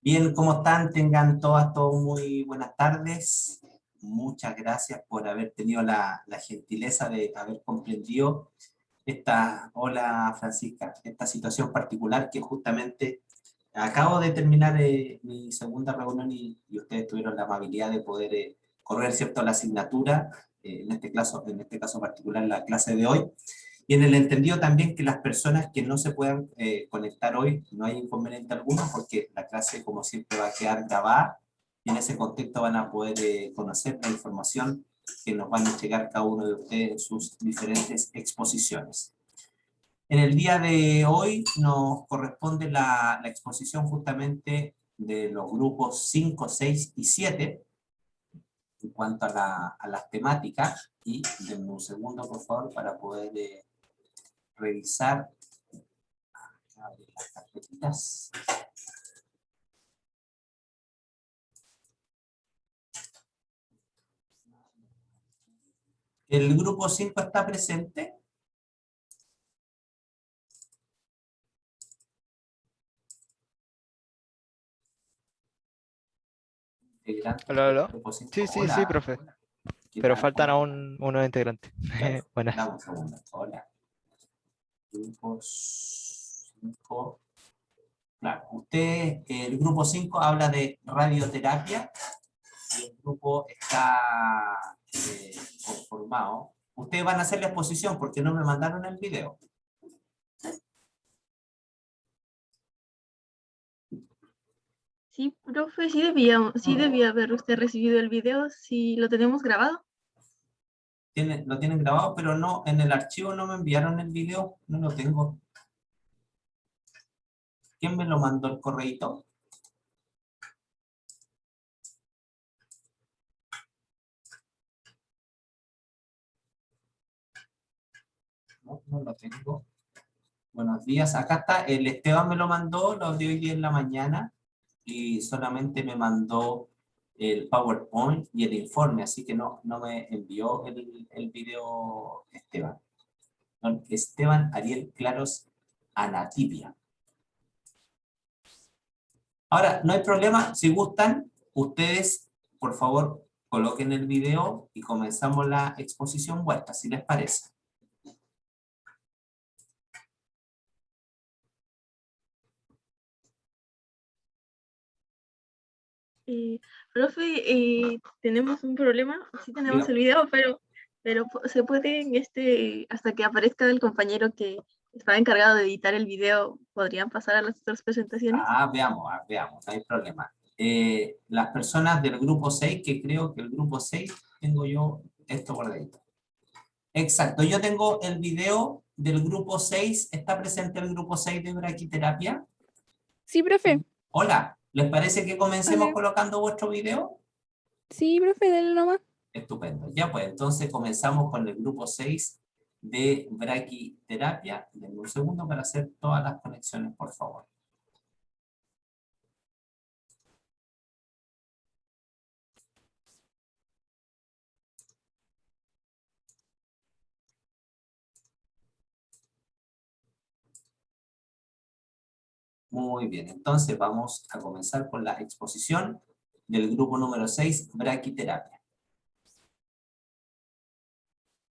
Bien, ¿cómo están? Tengan todos muy buenas tardes. Muchas gracias por haber tenido la gentileza de haber comprendido hola Francisca, esta situación particular que justamente acabo de terminar mi segunda reunión y ustedes tuvieron la amabilidad de poder correr, ¿cierto?, la asignatura, en este caso particular la clase de hoy. Y en el entendido también que las personas que no se puedan conectar hoy, no hay inconveniente alguno, porque la clase como siempre va a quedar grabada, y en ese contexto van a poder conocer la información que nos van a entregar cada uno de ustedes en sus diferentes exposiciones. En el día de hoy nos corresponde la exposición justamente de los grupos 5, 6 y 7, en cuanto a las temáticas, y denme un segundo por favor para poder revisar abrir las carpetitas. ¿El grupo 5 está presente? Hola, hola. Grupo 5. Sí, sí, sí, Hola. profe. ¿Qué Pero tal? faltan ¿Cómo aún unos integrantes. estás? Buenas. Dame un segundo. Hola. Grupo 5. Claro, usted, el grupo 5 habla de radioterapia y el grupo está conformado. Ustedes van a hacer la exposición porque no me mandaron el video. Sí, profe, sí debía haber usted recibido el video, si lo tenemos grabado. Lo tienen grabado, pero no, en el archivo no me enviaron el video, no lo tengo. ¿Quién me lo mandó el correíto? No, no lo tengo. Buenos días, acá está, el Esteban me lo mandó, lo abrí hoy día en la mañana y solamente me mandó el PowerPoint y el informe, así que no me envió el video Esteban. Don Esteban Ariel Claros Anatibia. Ahora, no hay problema, si gustan, ustedes, por favor, coloquen el video y comenzamos la exposición vuestra, si les parece. Profe, tenemos un problema, sí tenemos Dígame. el video, pero se puede hasta que aparezca el compañero que estaba encargado de editar el video, ¿podrían pasar a las otras presentaciones? Veamos, no hay problema. Las personas del grupo 6, que creo que el grupo 6, tengo yo esto guardadito. Exacto, yo tengo el video del grupo 6, ¿está presente el grupo 6 de braquiterapia? Sí, profe. Hola, ¿les parece que comencemos Hola. colocando vuestro video? Sí, profe, dale nomás. Estupendo, ya pues, entonces comenzamos con el grupo 6 de braquiterapia. Denme un segundo para hacer todas las conexiones, por favor. Muy bien, entonces vamos a comenzar con la exposición del grupo número 6, braquiterapia.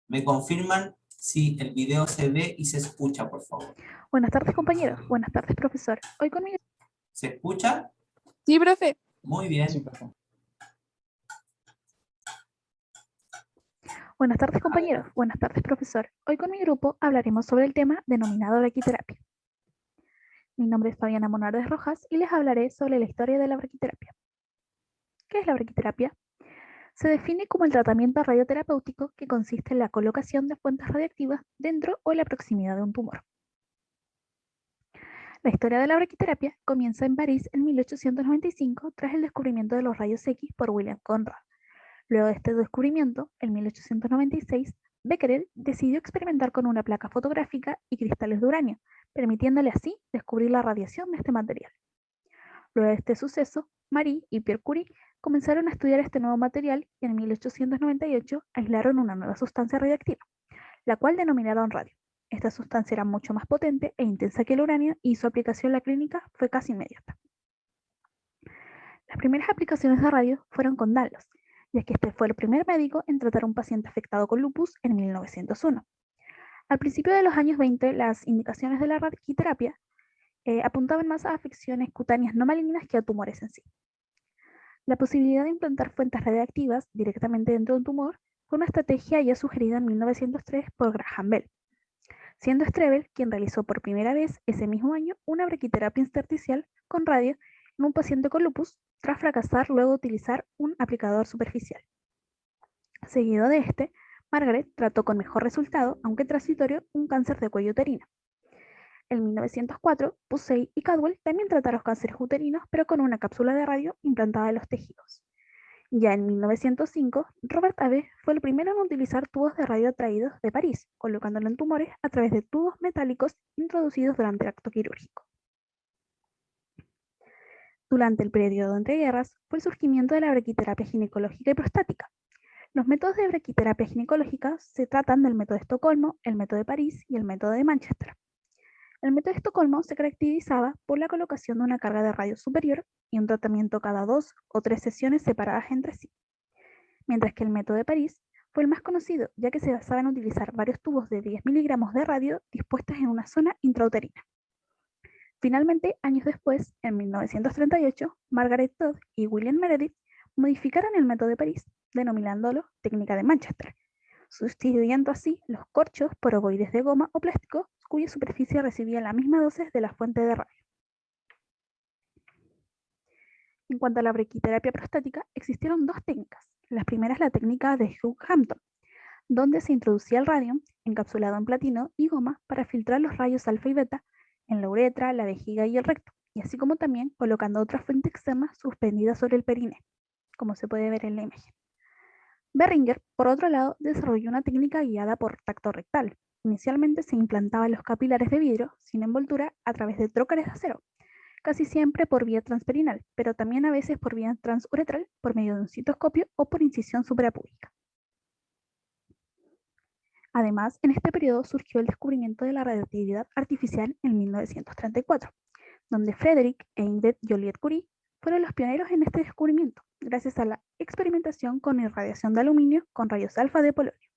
¿Me confirman si el video se ve y se escucha, por favor? Buenas tardes, compañeros. Buenas tardes, profesor. Hoy conmigo. ¿Se escucha? Sí, profe. Muy bien. Sí, profe. Buenas tardes, compañeros. Buenas tardes, profesor. Hoy con mi grupo hablaremos sobre el tema denominado braquiterapia. Mi nombre es Fabiana Monardes Rojas y les hablaré sobre la historia de la braquiterapia. ¿Qué es la braquiterapia? Se define como el tratamiento radioterapéutico que consiste en la colocación de fuentes radiactivas dentro o en la proximidad de un tumor. La historia de la braquiterapia comienza en París en 1895 tras el descubrimiento de los rayos X por William Conrad. Luego de este descubrimiento, en 1896, Becquerel decidió experimentar con una placa fotográfica y cristales de uranio, permitiéndole así descubrir la radiación de este material. Luego de este suceso, Marie y Pierre Curie comenzaron a estudiar este nuevo material y en 1898 aislaron una nueva sustancia radiactiva, la cual denominaron radio. Esta sustancia era mucho más potente e intensa que el uranio y su aplicación en la clínica fue casi inmediata. Las primeras aplicaciones de radio fueron con Dallos, ya que este fue el primer médico en tratar a un paciente afectado con lupus en 1901. Al principio de los años 20, las indicaciones de la radioterapia apuntaban más a afecciones cutáneas no malignas que a tumores en sí. La posibilidad de implantar fuentes radiactivas directamente dentro de un tumor fue una estrategia ya sugerida en 1903 por Graham Bell, siendo Strebel quien realizó por primera vez ese mismo año una braquiterapia intersticial con radio en un paciente con lupus, tras fracasar luego de utilizar un aplicador superficial. Seguido de este, Margaret trató con mejor resultado, aunque transitorio, un cáncer de cuello uterino. En 1904, Pusey y Cadwell también trataron cánceres uterinos, pero con una cápsula de radio implantada en los tejidos. Ya en 1905, Robert Abbe fue el primero en utilizar tubos de radio traídos de París, colocándolo en tumores a través de tubos metálicos introducidos durante el acto quirúrgico. Durante el periodo de entreguerras fue el surgimiento de la braquiterapia ginecológica y prostática. Los métodos de braquiterapia ginecológica se tratan del método de Estocolmo, el método de París y el método de Manchester. El método de Estocolmo se caracterizaba por la colocación de una carga de radio superior y un tratamiento cada 2 o 3 sesiones separadas entre sí, mientras que el método de París fue el más conocido, ya que se basaba en utilizar varios tubos de 10 miligramos de radio dispuestos en una zona intrauterina. Finalmente, años después, en 1938, Margaret Todd y William Meredith modificaron el método de París, denominándolo técnica de Manchester, sustituyendo así los corchos por ovoides de goma o plástico cuya superficie recibía la misma dosis de la fuente de radio. En cuanto a la braquiterapia prostática, existieron dos técnicas. La primera es la técnica de Hugh Hampton, donde se introducía el radio encapsulado en platino y goma para filtrar los rayos alfa y beta en la uretra, la vejiga y el recto, y así como también colocando otra fuente externa suspendida sobre el perine, como se puede ver en la imagen. Behringer, por otro lado, desarrolló una técnica guiada por tacto rectal. Inicialmente se implantaban los capilares de vidrio sin envoltura a través de trócares de acero, casi siempre por vía transperinal, pero también a veces por vía transuretral por medio de un citoscopio o por incisión suprapúbica. Además, en este periodo surgió el descubrimiento de la radioactividad artificial en 1934, donde Frederick e Ingrid Joliot-Curie fueron los pioneros en este descubrimiento, gracias a la experimentación con irradiación de aluminio con rayos alfa de polonio.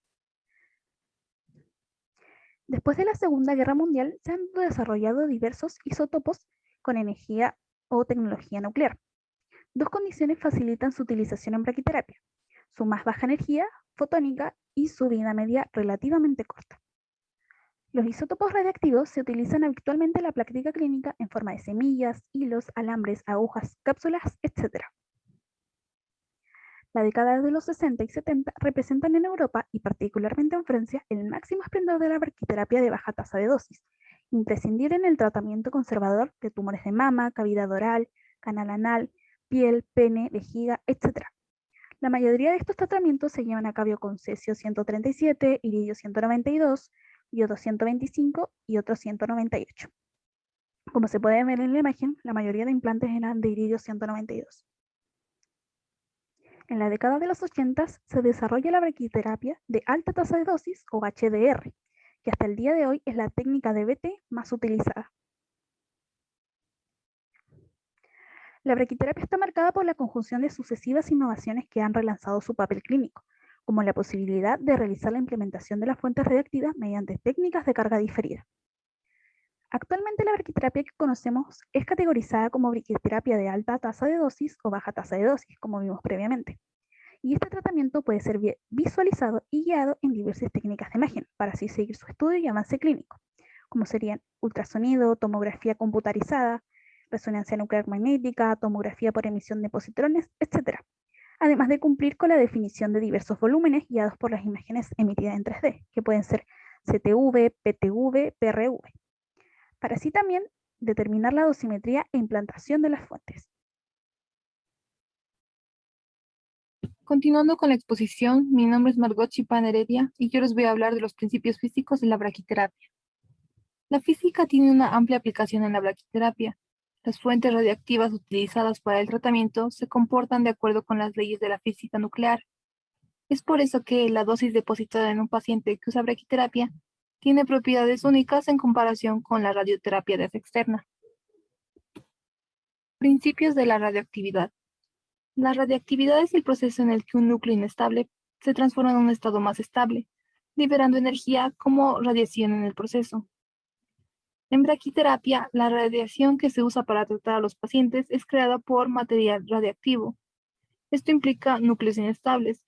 Después de la Segunda Guerra Mundial se han desarrollado diversos isótopos con energía o tecnología nuclear. Dos condiciones facilitan su utilización en braquiterapia: su más baja energía fotónica y su vida media relativamente corta. Los isótopos radiactivos se utilizan habitualmente en la práctica clínica en forma de semillas, hilos, alambres, agujas, cápsulas, etc. La década de los 60 y 70 representan en Europa y particularmente en Francia el máximo esplendor de la braquiterapia de baja tasa de dosis, imprescindible en el tratamiento conservador de tumores de mama, cavidad oral, canal anal, piel, pene, vejiga, etc. La mayoría de estos tratamientos se llevan a cabo con cesio 137, iridio 192, yodo 125 y otro 198. Como se puede ver en la imagen, la mayoría de implantes eran de iridio 192. En la década de los 80 se desarrolla la braquiterapia de alta tasa de dosis o HDR, que hasta el día de hoy es la técnica de BT más utilizada. La braquiterapia está marcada por la conjunción de sucesivas innovaciones que han relanzado su papel clínico, como la posibilidad de realizar la implementación de las fuentes radiactivas mediante técnicas de carga diferida. Actualmente la braquiterapia que conocemos es categorizada como braquiterapia de alta tasa de dosis o baja tasa de dosis, como vimos previamente. Y este tratamiento puede ser visualizado y guiado en diversas técnicas de imagen, para así seguir su estudio y avance clínico, como serían ultrasonido, tomografía computarizada, resonancia nuclear magnética, tomografía por emisión de positrones, etc. Además de cumplir con la definición de diversos volúmenes guiados por las imágenes emitidas en 3D, que pueden ser CTV, PTV, PRV, para así también determinar la dosimetría e implantación de las fuentes. Continuando con la exposición, mi nombre es Margot Chipán Heredia y yo les voy a hablar de los principios físicos de la braquiterapia. La física tiene una amplia aplicación en la braquiterapia. Las fuentes radiactivas utilizadas para el tratamiento se comportan de acuerdo con las leyes de la física nuclear. Es por eso que la dosis depositada en un paciente que usa braquiterapia tiene propiedades únicas en comparación con la radioterapia de fase externa. Principios de la radioactividad. La radiactividad es el proceso en el que un núcleo inestable se transforma en un estado más estable, liberando energía como radiación en el proceso. En braquiterapia, la radiación que se usa para tratar a los pacientes es creada por material radiactivo. Esto implica núcleos inestables,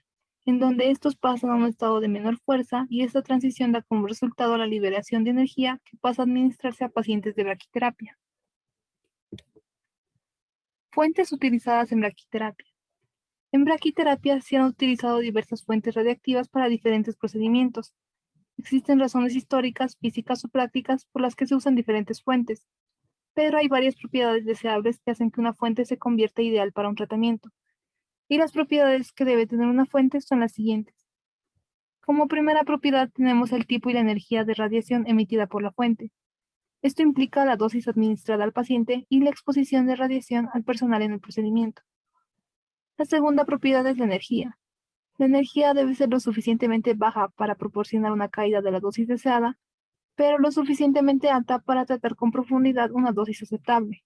en donde estos pasan a un estado de menor fuerza y esta transición da como resultado la liberación de energía que pasa a administrarse a pacientes de braquiterapia. Fuentes utilizadas en braquiterapia. En braquiterapia se han utilizado diversas fuentes radiactivas para diferentes procedimientos. Existen razones históricas, físicas o prácticas por las que se usan diferentes fuentes, pero hay varias propiedades deseables que hacen que una fuente se convierta ideal para un tratamiento. Y las propiedades que debe tener una fuente son las siguientes. Como primera propiedad tenemos el tipo y la energía de radiación emitida por la fuente. Esto implica la dosis administrada al paciente y la exposición de radiación al personal en el procedimiento. La segunda propiedad es la energía. La energía debe ser lo suficientemente baja para proporcionar una caída de la dosis deseada, pero lo suficientemente alta para tratar con profundidad una dosis aceptable.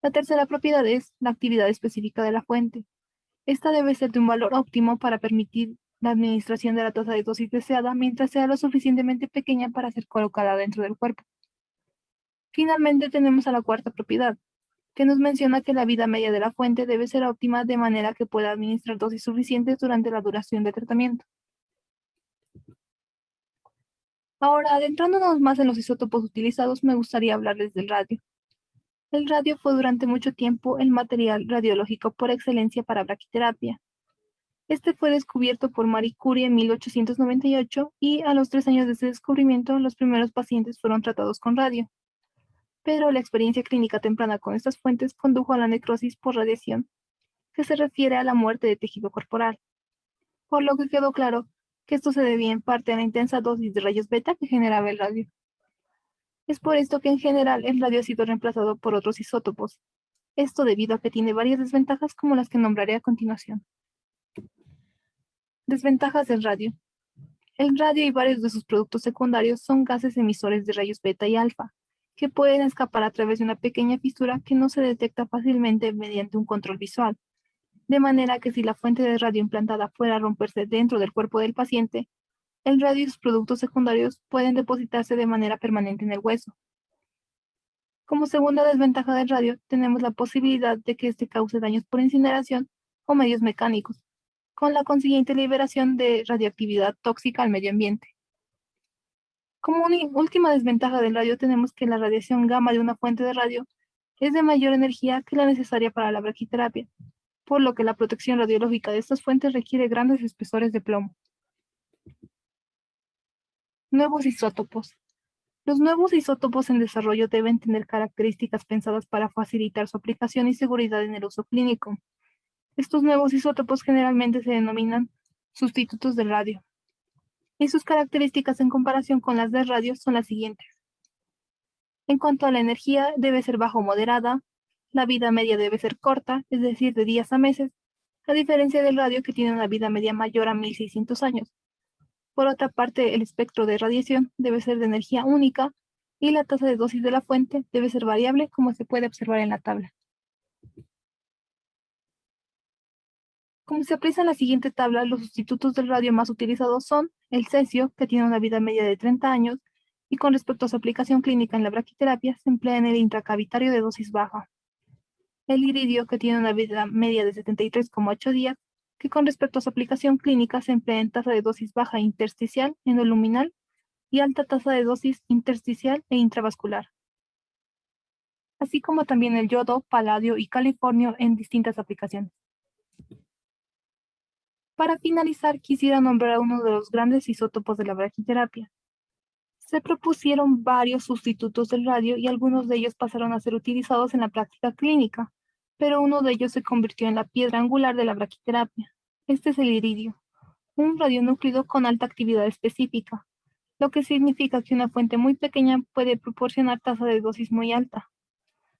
La tercera propiedad es la actividad específica de la fuente. Esta debe ser de un valor óptimo para permitir la administración de la tasa de dosis deseada mientras sea lo suficientemente pequeña para ser colocada dentro del cuerpo. Finalmente tenemos a la cuarta propiedad, que nos menciona que la vida media de la fuente debe ser óptima de manera que pueda administrar dosis suficientes durante la duración del tratamiento. Ahora, adentrándonos más en los isótopos utilizados, me gustaría hablarles del radio. El radio fue durante mucho tiempo el material radiológico por excelencia para braquiterapia. Este fue descubierto por Marie Curie en 1898 y a los 3 años de ese descubrimiento los primeros pacientes fueron tratados con radio. Pero la experiencia clínica temprana con estas fuentes condujo a la necrosis por radiación, que se refiere a la muerte de tejido corporal, por lo que quedó claro que esto se debía en parte a la intensa dosis de rayos beta que generaba el radio. Es por esto que en general el radio ha sido reemplazado por otros isótopos, esto debido a que tiene varias desventajas como las que nombraré a continuación. Desventajas del radio. El radio y varios de sus productos secundarios son gases emisores de rayos beta y alfa, que pueden escapar a través de una pequeña fisura que no se detecta fácilmente mediante un control visual, de manera que si la fuente de radio implantada fuera a romperse dentro del cuerpo del paciente, el radio y sus productos secundarios pueden depositarse de manera permanente en el hueso. Como segunda desventaja del radio, tenemos la posibilidad de que este cause daños por incineración o medios mecánicos, con la consiguiente liberación de radioactividad tóxica al medio ambiente. Como última desventaja del radio tenemos que la radiación gamma de una fuente de radio es de mayor energía que la necesaria para la braquiterapia, por lo que la protección radiológica de estas fuentes requiere grandes espesores de plomo. Nuevos isótopos. Los nuevos isótopos en desarrollo deben tener características pensadas para facilitar su aplicación y seguridad en el uso clínico. Estos nuevos isótopos generalmente se denominan sustitutos del radio. Y sus características en comparación con las del radio son las siguientes. En cuanto a la energía, debe ser baja o moderada, la vida media debe ser corta, es decir, de días a meses, a diferencia del radio que tiene una vida media mayor a 1600 años. Por otra parte, el espectro de radiación debe ser de energía única y la tasa de dosis de la fuente debe ser variable, como se puede observar en la tabla. Como se aprecia en la siguiente tabla, los sustitutos del radio más utilizados son el cesio, que tiene una vida media de 30 años, y con respecto a su aplicación clínica en la braquiterapia, se emplea en el intracavitario de dosis baja. El iridio, que tiene una vida media de 73,8 días, que con respecto a su aplicación clínica se emplea en tasa de dosis baja intersticial, endoluminal, y alta tasa de dosis intersticial e intravascular. Así como también el yodo, paladio y californio en distintas aplicaciones. Para finalizar, quisiera nombrar uno de los grandes isótopos de la braquiterapia. Se propusieron varios sustitutos del radio y algunos de ellos pasaron a ser utilizados en la práctica clínica, pero uno de ellos se convirtió en la piedra angular de la braquiterapia. Este es el iridio, un radionúclido con alta actividad específica, lo que significa que una fuente muy pequeña puede proporcionar tasa de dosis muy alta,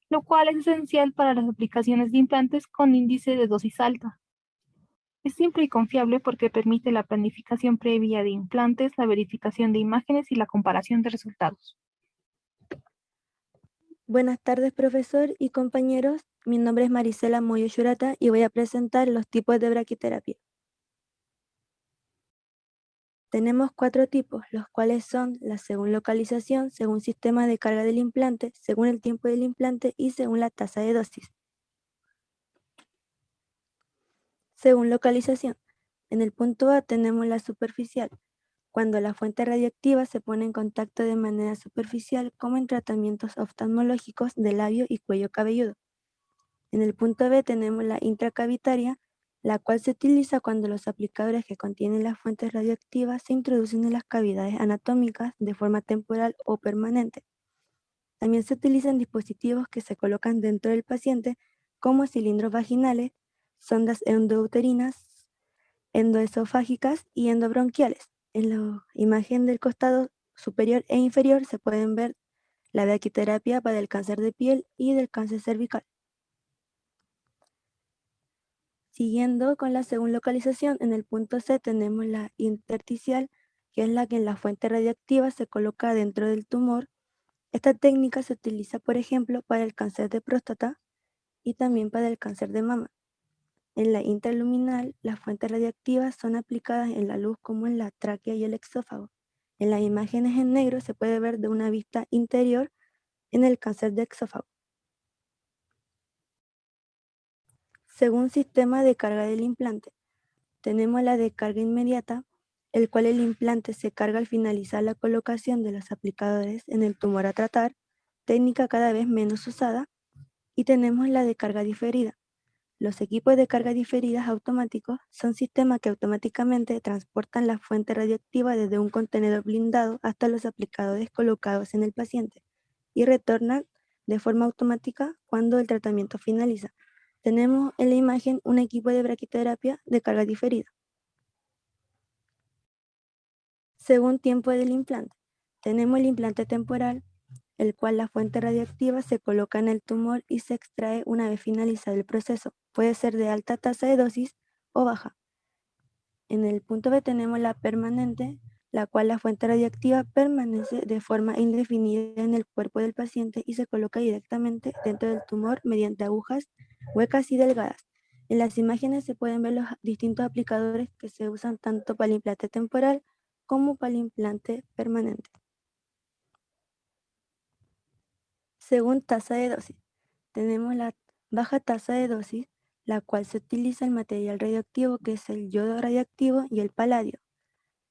lo cual es esencial para las aplicaciones de implantes con índice de dosis alta. Es simple y confiable porque permite la planificación previa de implantes, la verificación de imágenes y la comparación de resultados. Buenas tardes, profesor y compañeros. Mi nombre es Marisela Moyo Shurata y voy a presentar los tipos de braquiterapia. Tenemos 4 tipos, los cuales son la según localización, según sistema de carga del implante, según el tiempo del implante y según la tasa de dosis. Según localización, en el punto A tenemos la superficial, cuando la fuente radioactiva se pone en contacto de manera superficial, como en tratamientos oftalmológicos de labio y cuello cabelludo. En el punto B tenemos la intracavitaria, la cual se utiliza cuando los aplicadores que contienen las fuentes radioactivas se introducen en las cavidades anatómicas de forma temporal o permanente. También se utilizan dispositivos que se colocan dentro del paciente, como cilindros vaginales, sondas endouterinas, endoesofágicas y endobronquiales. En la imagen del costado superior e inferior se pueden ver la braquiterapia para el cáncer de piel y del cáncer cervical. Siguiendo con la segunda localización, en el punto C tenemos la intersticial, que es la que en la fuente radioactiva se coloca dentro del tumor. Esta técnica se utiliza, por ejemplo, para el cáncer de próstata y también para el cáncer de mama. En la intraluminal, las fuentes radioactivas son aplicadas en la luz como en la tráquea y el exófago. En las imágenes en negro se puede ver de una vista interior en el cáncer de exófago. Según sistema de carga del implante, tenemos la de carga inmediata, el cual el implante se carga al finalizar la colocación de los aplicadores en el tumor a tratar, técnica cada vez menos usada, y tenemos la de carga diferida. Los equipos de carga diferidas automáticos son sistemas que automáticamente transportan la fuente radioactiva desde un contenedor blindado hasta los aplicadores colocados en el paciente y retornan de forma automática cuando el tratamiento finaliza. Tenemos en la imagen un equipo de braquiterapia de carga diferida. Según tiempo del implante, tenemos el implante temporal, el cual la fuente radioactiva se coloca en el tumor y se extrae una vez finalizado el proceso. Puede ser de alta tasa de dosis o baja. En el punto B tenemos la permanente, la cual la fuente radioactiva permanece de forma indefinida en el cuerpo del paciente y se coloca directamente dentro del tumor mediante agujas huecas y delgadas. En las imágenes se pueden ver los distintos aplicadores que se usan tanto para el implante temporal como para el implante permanente. Según tasa de dosis, tenemos la baja tasa de dosis, la cual se utiliza el material radioactivo que es el yodo radioactivo y el paladio,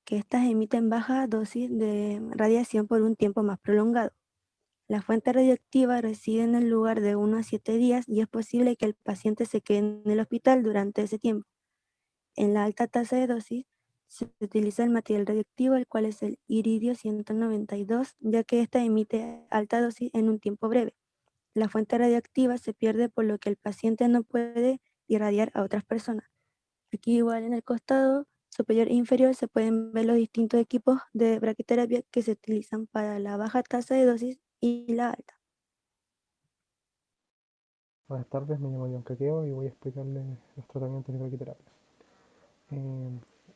que estas emiten baja dosis de radiación por un tiempo más prolongado. La fuente radioactiva reside en el lugar de 1 a 7 días y es posible que el paciente se quede en el hospital durante ese tiempo. En la alta tasa de dosis se utiliza el material radioactivo, el cual es el iridio 192, ya que ésta emite alta dosis en un tiempo breve. La fuente radioactiva se pierde por lo que el paciente no puede irradiar a otras personas. Aquí igual en el costado superior e inferior se pueden ver los distintos equipos de braquiterapia que se utilizan para la baja tasa de dosis y la alta. Buenas tardes, me llamo John Caqueo y voy a explicarles los tratamientos de braquiterapia.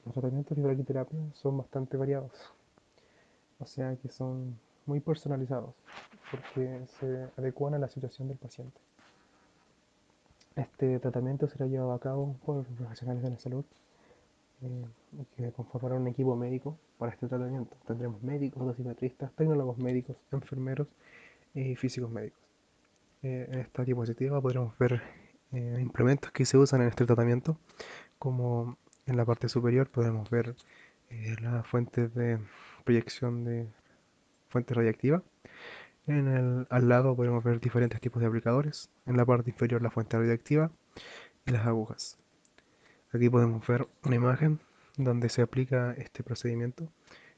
Los tratamientos de braquiterapia son bastante variados, o sea que son muy personalizados porque se adecuan a la situación del paciente. Este tratamiento será llevado a cabo por profesionales de la salud que conformarán un equipo médico para este tratamiento. Tendremos médicos, dosimetristas, tecnólogos médicos, enfermeros y físicos médicos. En esta diapositiva podremos ver implementos que se usan en este tratamiento, como en la parte superior podemos ver las fuentes de proyección de fuente radiactiva. Al lado podemos ver diferentes tipos de aplicadores. En la parte inferior la fuente radiactiva y las agujas. Aquí podemos ver una imagen donde se aplica este procedimiento.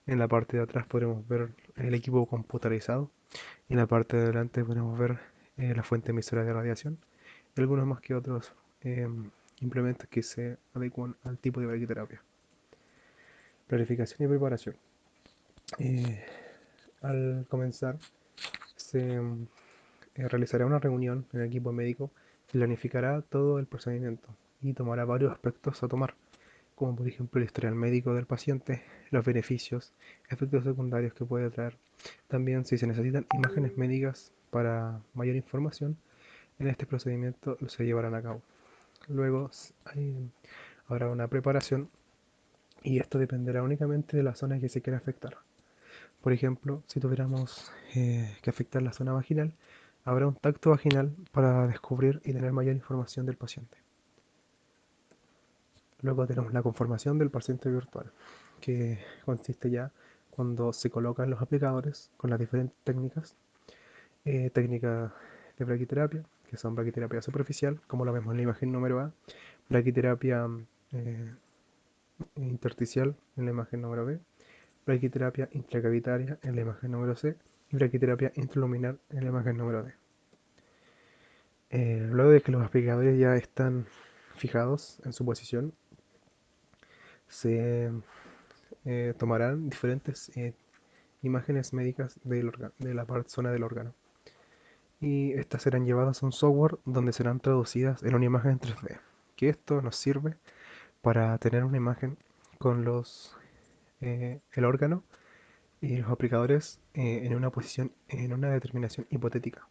En la parte de atrás podremos ver el equipo computarizado y en la parte de delante podemos ver la fuente emisora de radiación y algunos más que otros implementos que se adecuan al tipo de braquiterapia. Planificación y preparación. Al comenzar se realizará una reunión en el equipo médico que planificará todo el procedimiento y tomará varios aspectos a tomar, como por ejemplo el historial médico del paciente, los beneficios, efectos secundarios que puede traer. También si se necesitan imágenes médicas para mayor información, en este procedimiento se llevarán a cabo. Luego habrá una preparación y esto dependerá únicamente de la zona que se quiera afectar. Por ejemplo, si tuviéramos que afectar la zona vaginal, habrá un tacto vaginal para descubrir y tener mayor información del paciente. Luego tenemos la conformación del paciente virtual, que consiste ya cuando se colocan los aplicadores con las diferentes técnicas. Técnicas de braquiterapia, que son braquiterapia superficial, como lo vemos en la imagen número A, braquiterapia intersticial en la imagen número B, braquiterapia intracavitaria en la imagen número C y braquiterapia intraluminar en la imagen número D. Luego de que los aplicadores ya están fijados en su posición, se tomarán diferentes imágenes médicas de la zona del órgano. Y estas serán llevadas a un software donde serán traducidas en una imagen en 3D. Que esto nos sirve para tener una imagen con el órgano y los aplicadores en una posición, en una determinación hipotética.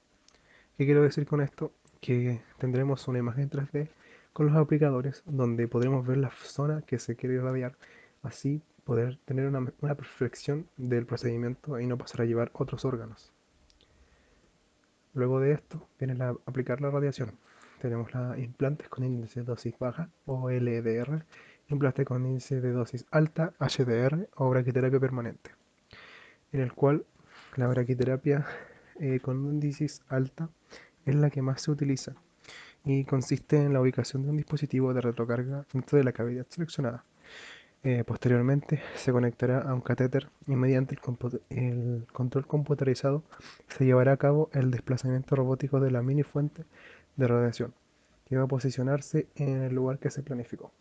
¿Qué quiero decir con esto? Que tendremos una imagen 3D con los aplicadores donde podremos ver la zona que se quiere irradiar, así poder tener una perfección del procedimiento y no pasar a llevar otros órganos. Luego de esto viene aplicar la radiación. Tenemos implantes con índice de dosis baja o LDR, implantes con índice de dosis alta HDR o braquiterapia permanente, en el cual la braquiterapia con índice alta es la que más se utiliza y consiste en la ubicación de un dispositivo de retrocarga dentro de la cavidad seleccionada. Posteriormente se conectará a un catéter y mediante el control computarizado se llevará a cabo el desplazamiento robótico de la mini fuente de radiación, que va a posicionarse en el lugar que se planificó.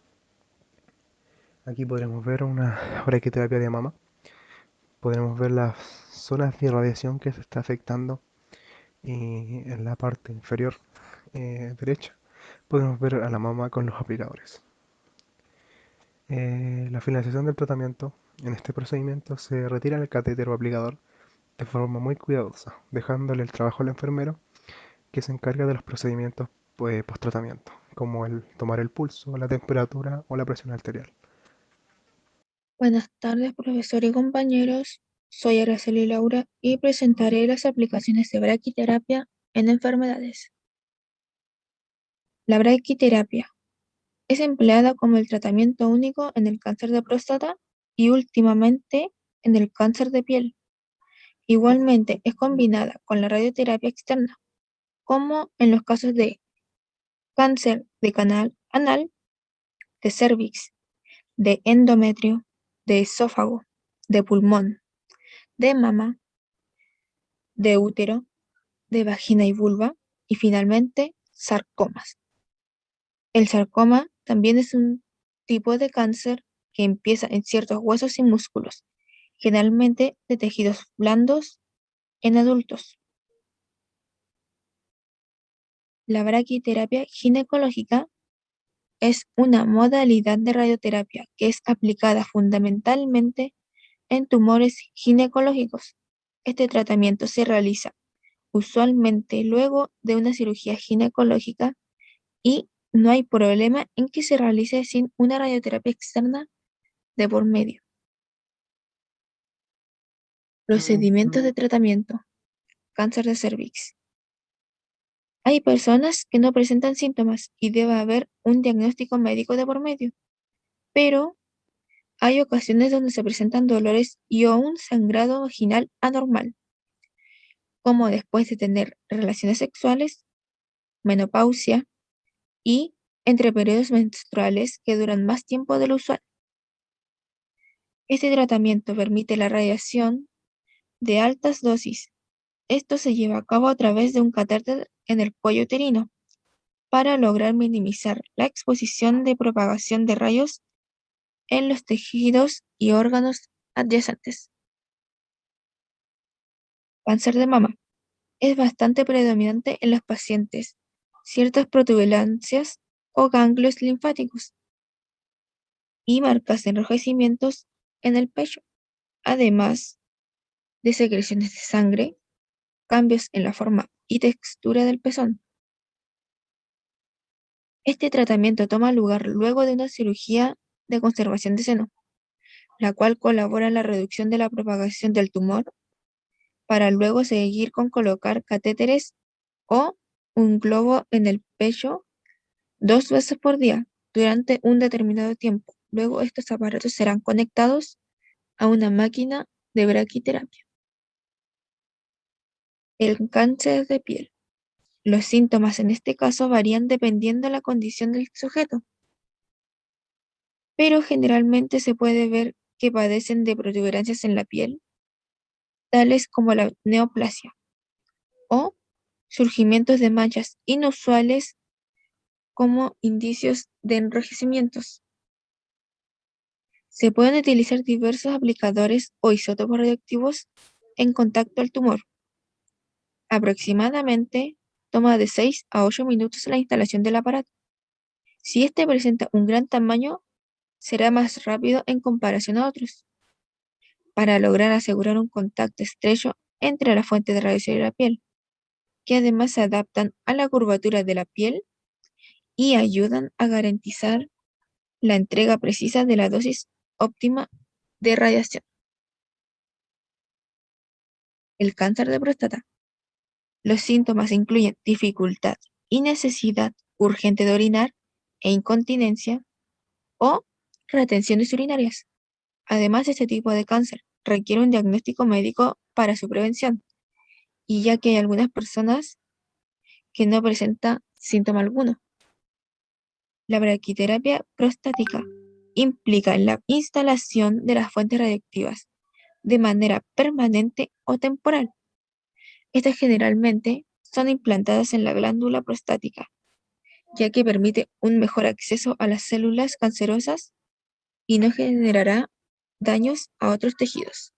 Aquí podremos ver una braquiterapia de mama. Podremos ver las zonas de irradiación que se está afectando y en la parte inferior derecha podemos ver a la mama con los aplicadores. La finalización del tratamiento. En este procedimiento se retira el catéter o aplicador de forma muy cuidadosa, dejándole el trabajo al enfermero que se encarga de los procedimientos post-tratamiento, como el tomar el pulso, la temperatura o la presión arterial. Buenas tardes, profesor y compañeros. Soy Araceli Laura y presentaré las aplicaciones de braquiterapia en enfermedades. La braquiterapia es empleada como el tratamiento único en el cáncer de próstata y últimamente en el cáncer de piel. Igualmente es combinada con la radioterapia externa, como en los casos de cáncer de canal anal, de cervix, de endometrio, de esófago, de pulmón, de mama, de útero, de vagina y vulva, y finalmente sarcomas. El sarcoma también es un tipo de cáncer que empieza en ciertos huesos y músculos, generalmente de tejidos blandos en adultos. La braquiterapia ginecológica es una modalidad de radioterapia que es aplicada fundamentalmente en tumores ginecológicos. Este tratamiento se realiza usualmente luego de una cirugía ginecológica y no hay problema en que se realice sin una radioterapia externa de por medio. Procedimientos de tratamiento. Cáncer de cervix. Hay personas que no presentan síntomas y debe haber un diagnóstico médico de por medio, pero hay ocasiones donde se presentan dolores y o un sangrado vaginal anormal, como después de tener relaciones sexuales, menopausia y entre periodos menstruales que duran más tiempo de lo usual. Este tratamiento permite la radiación de altas dosis. Esto se lleva a cabo a través de un catéter en el cuello uterino para lograr minimizar la exposición de propagación de rayos en los tejidos y órganos adyacentes. Cáncer de mama. Es bastante predominante en los pacientes, ciertas protuberancias o ganglios linfáticos y marcas de enrojecimientos en el pecho, además de secreciones de sangre, cambios en la forma y textura del pezón. Este tratamiento toma lugar luego de una cirugía de conservación de seno, la cual colabora en la reducción de la propagación del tumor, para luego seguir con colocar catéteres o un globo en el pecho 2 veces por día durante un determinado tiempo. Luego estos aparatos serán conectados a una máquina de braquiterapia. El cáncer de piel. Los síntomas en este caso varían dependiendo de la condición del sujeto, pero generalmente se puede ver que padecen de protuberancias en la piel, tales como la neoplasia, o surgimientos de manchas inusuales como indicios de enrojecimientos. Se pueden utilizar diversos aplicadores o isótopos radioactivos en contacto al tumor. Aproximadamente toma de 6 a 8 minutos la instalación del aparato. Si este presenta un gran tamaño, será más rápido en comparación a otros, para lograr asegurar un contacto estrecho entre la fuente de radiación y la piel, que además se adaptan a la curvatura de la piel y ayudan a garantizar la entrega precisa de la dosis óptima de radiación. El cáncer de próstata. Los síntomas incluyen dificultad y necesidad urgente de orinar e incontinencia o retenciones urinarias. Además, este tipo de cáncer requiere un diagnóstico médico para su prevención, y ya que hay algunas personas que no presentan síntoma alguno. La braquiterapia prostática implica la instalación de las fuentes radiactivas de manera permanente o temporal. Estas generalmente son implantadas en la glándula prostática, ya que permite un mejor acceso a las células cancerosas y no generará daños a otros tejidos.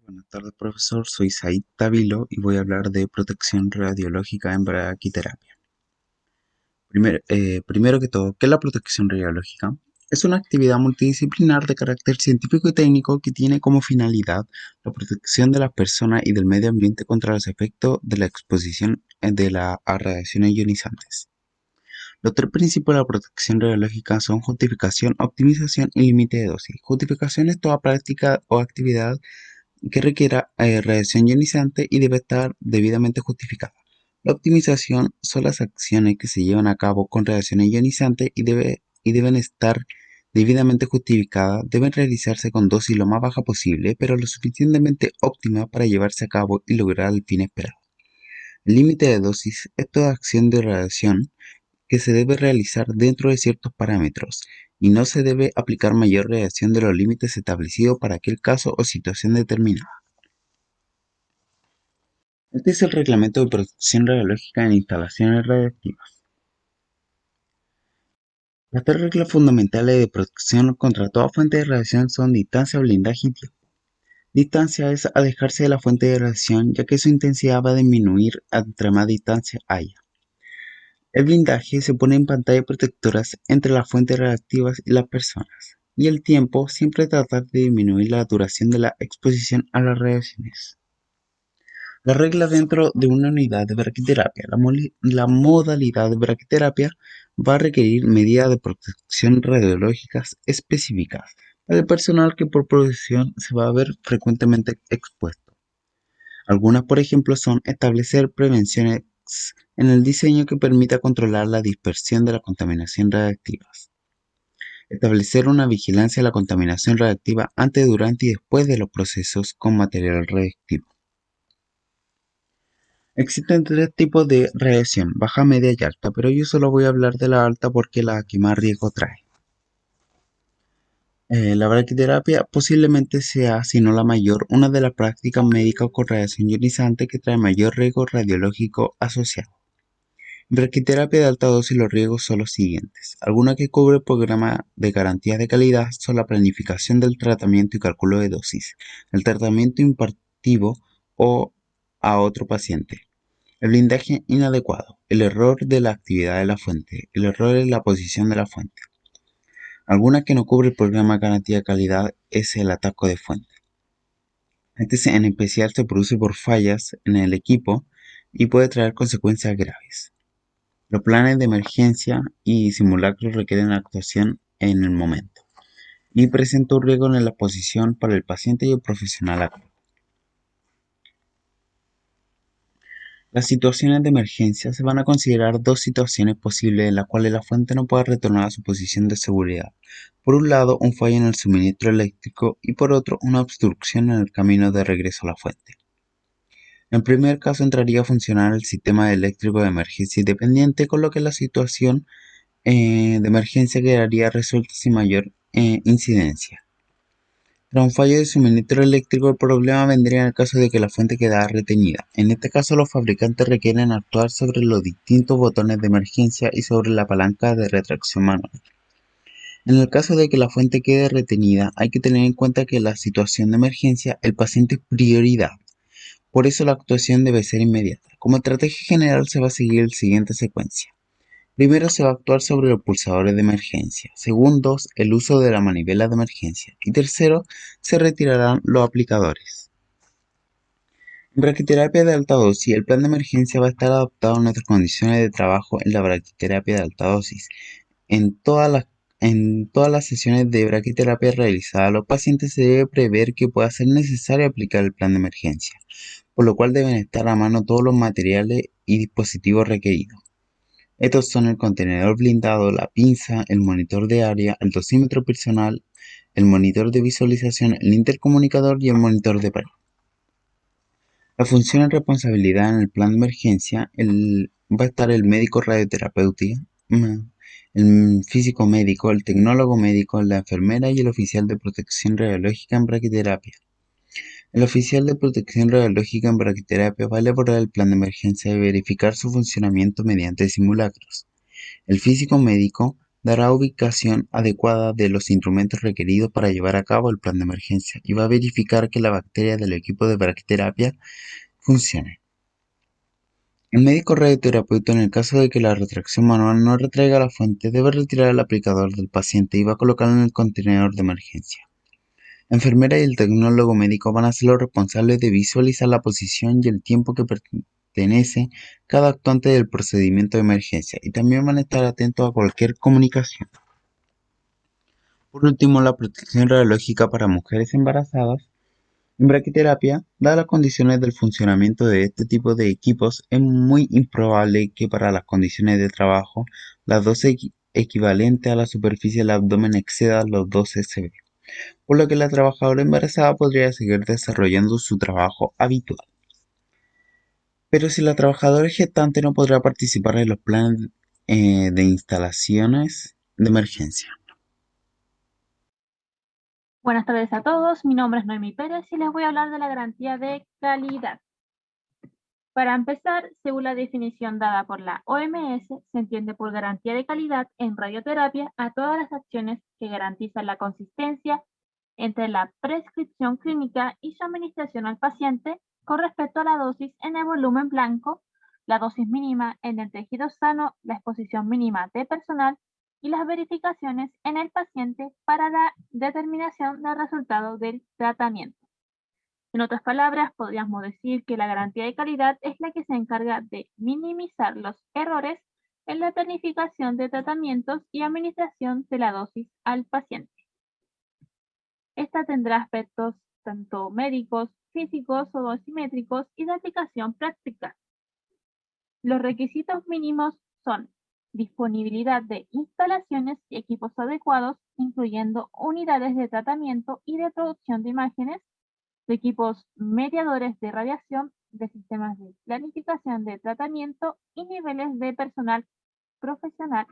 Buenas tardes, profesor. Soy Said Tavilo y voy a hablar de protección radiológica en braquiterapia. Primero que todo, ¿qué es la protección radiológica? Es una actividad multidisciplinar de carácter científico y técnico que tiene como finalidad la protección de las personas y del medio ambiente contra los efectos de la exposición a radiaciones ionizantes. Los tres principios de la protección radiológica son justificación, optimización y límite de dosis. Justificación es toda práctica o actividad que requiera radiación ionizante y debe estar debidamente justificada. La optimización son las acciones que se llevan a cabo con radiaciones ionizantes y deben estar debidamente justificadas, deben realizarse con dosis lo más baja posible, pero lo suficientemente óptima para llevarse a cabo y lograr el fin esperado. El límite de dosis es toda acción de radiación que se debe realizar dentro de ciertos parámetros y no se debe aplicar mayor radiación de los límites establecidos para aquel caso o situación determinada. Este es el reglamento de protección radiológica en instalaciones radiactivas. Las tres reglas fundamentales de protección contra toda fuente de radiación son distancia, blindaje y tiempo. Distancia es alejarse de la fuente de radiación, ya que su intensidad va a disminuir entre más distancia haya. El blindaje se pone en pantallas protectoras entre las fuentes radiactivas y las personas. Y el tiempo siempre tratar de disminuir la duración de la exposición a las radiaciones. La regla dentro de una unidad de braquiterapia. La modalidad de braquiterapia va a requerir medidas de protección radiológicas específicas para el personal que por profesión se va a ver frecuentemente expuesto. Algunas, por ejemplo, son establecer prevenciones en el diseño que permita controlar la dispersión de la contaminación radiactiva. Establecer una vigilancia de la contaminación radiactiva antes, durante y después de los procesos con material radiactivo. Existen tres tipos de radiación, baja, media y alta, pero yo solo voy a hablar de la alta porque es la que más riesgo trae. La braquiterapia posiblemente sea, si no la mayor, una de las prácticas médicas con radiación ionizante que trae mayor riesgo radiológico asociado. En braquiterapia de alta dosis los riesgos son los siguientes. Algunas que cubre el programa de garantías de calidad son la planificación del tratamiento y cálculo de dosis, el tratamiento impartido o a otro paciente. El blindaje inadecuado, el error de la actividad de la fuente, el error en la posición de la fuente. Alguna que no cubre el programa de garantía de calidad es el ataque de fuente. En especial se produce por fallas en el equipo y puede traer consecuencias graves. Los planes de emergencia y simulacros requieren actuación en el momento y presenta un riesgo en la exposición para el paciente y el profesional a cargo. Las situaciones de emergencia se van a considerar dos situaciones posibles en las cuales la fuente no pueda retornar a su posición de seguridad. Por un lado, un fallo en el suministro eléctrico y por otro, una obstrucción en el camino de regreso a la fuente. En primer caso entraría a funcionar el sistema eléctrico de emergencia independiente, con lo que la situación de emergencia quedaría resuelta sin mayor incidencia. Tras un fallo de suministro eléctrico, el problema vendría en el caso de que la fuente quedara retenida. En este caso, los fabricantes requieren actuar sobre los distintos botones de emergencia y sobre la palanca de retracción manual. En el caso de que la fuente quede retenida, hay que tener en cuenta que en la situación de emergencia el paciente es prioridad. Por eso la actuación debe ser inmediata. Como estrategia general se va a seguir la siguiente secuencia. Primero se va a actuar sobre los pulsadores de emergencia. Segundo, el uso de la manivela de emergencia. Y tercero, se retirarán los aplicadores. En braquiterapia de alta dosis, el plan de emergencia va a estar adaptado a nuestras condiciones de trabajo en la braquiterapia de alta dosis. En todas las sesiones de braquiterapia realizadas, a los pacientes se debe prever que pueda ser necesario aplicar el plan de emergencia, por lo cual deben estar a mano todos los materiales y dispositivos requeridos. Estos son el contenedor blindado, la pinza, el monitor de área, el dosímetro personal, el monitor de visualización, el intercomunicador y el monitor de pared. La función y responsabilidad en el plan de emergencia va a estar el médico radioterapeuta, el físico médico, el tecnólogo médico, la enfermera y el oficial de protección radiológica en braquiterapia. El oficial de protección radiológica en braquiterapia va a elaborar el plan de emergencia y verificar su funcionamiento mediante simulacros. El físico médico dará ubicación adecuada de los instrumentos requeridos para llevar a cabo el plan de emergencia y va a verificar que la bacteria del equipo de braquiterapia funcione. El médico radioterapeuta, en el caso de que la retracción manual no retraiga la fuente, debe retirar el aplicador del paciente y va a colocarlo en el contenedor de emergencia. La enfermera y el tecnólogo médico van a ser los responsables de visualizar la posición y el tiempo que pertenece cada actuante del procedimiento de emergencia y también van a estar atentos a cualquier comunicación. Por último, la protección radiológica para mujeres embarazadas. En braquiterapia, dadas las condiciones del funcionamiento de este tipo de equipos, es muy improbable que para las condiciones de trabajo las dosis equivalentes a la superficie del abdomen excedan los 12 cb, por lo que la trabajadora embarazada podría seguir desarrollando su trabajo habitual. Pero si la trabajadora gestante no podrá participar en los planes de instalaciones de emergencia. Buenas tardes a todos, mi nombre es Noemí Pérez y les voy a hablar de la garantía de calidad. Para empezar, según la definición dada por la OMS, se entiende por garantía de calidad en radioterapia a todas las acciones que garantizan la consistencia entre la prescripción clínica y su administración al paciente con respecto a la dosis en el volumen blanco, la dosis mínima en el tejido sano, la exposición mínima de personal y las verificaciones en el paciente para la determinación del resultado del tratamiento. En otras palabras, podríamos decir que la garantía de calidad es la que se encarga de minimizar los errores en la planificación de tratamientos y administración de la dosis al paciente. Esta tendrá aspectos tanto médicos, físicos o dosimétricos y de aplicación práctica. Los requisitos mínimos son disponibilidad de instalaciones y equipos adecuados, incluyendo unidades de tratamiento y de producción de imágenes, de equipos mediadores de radiación, de sistemas de planificación de tratamiento y niveles de personal profesional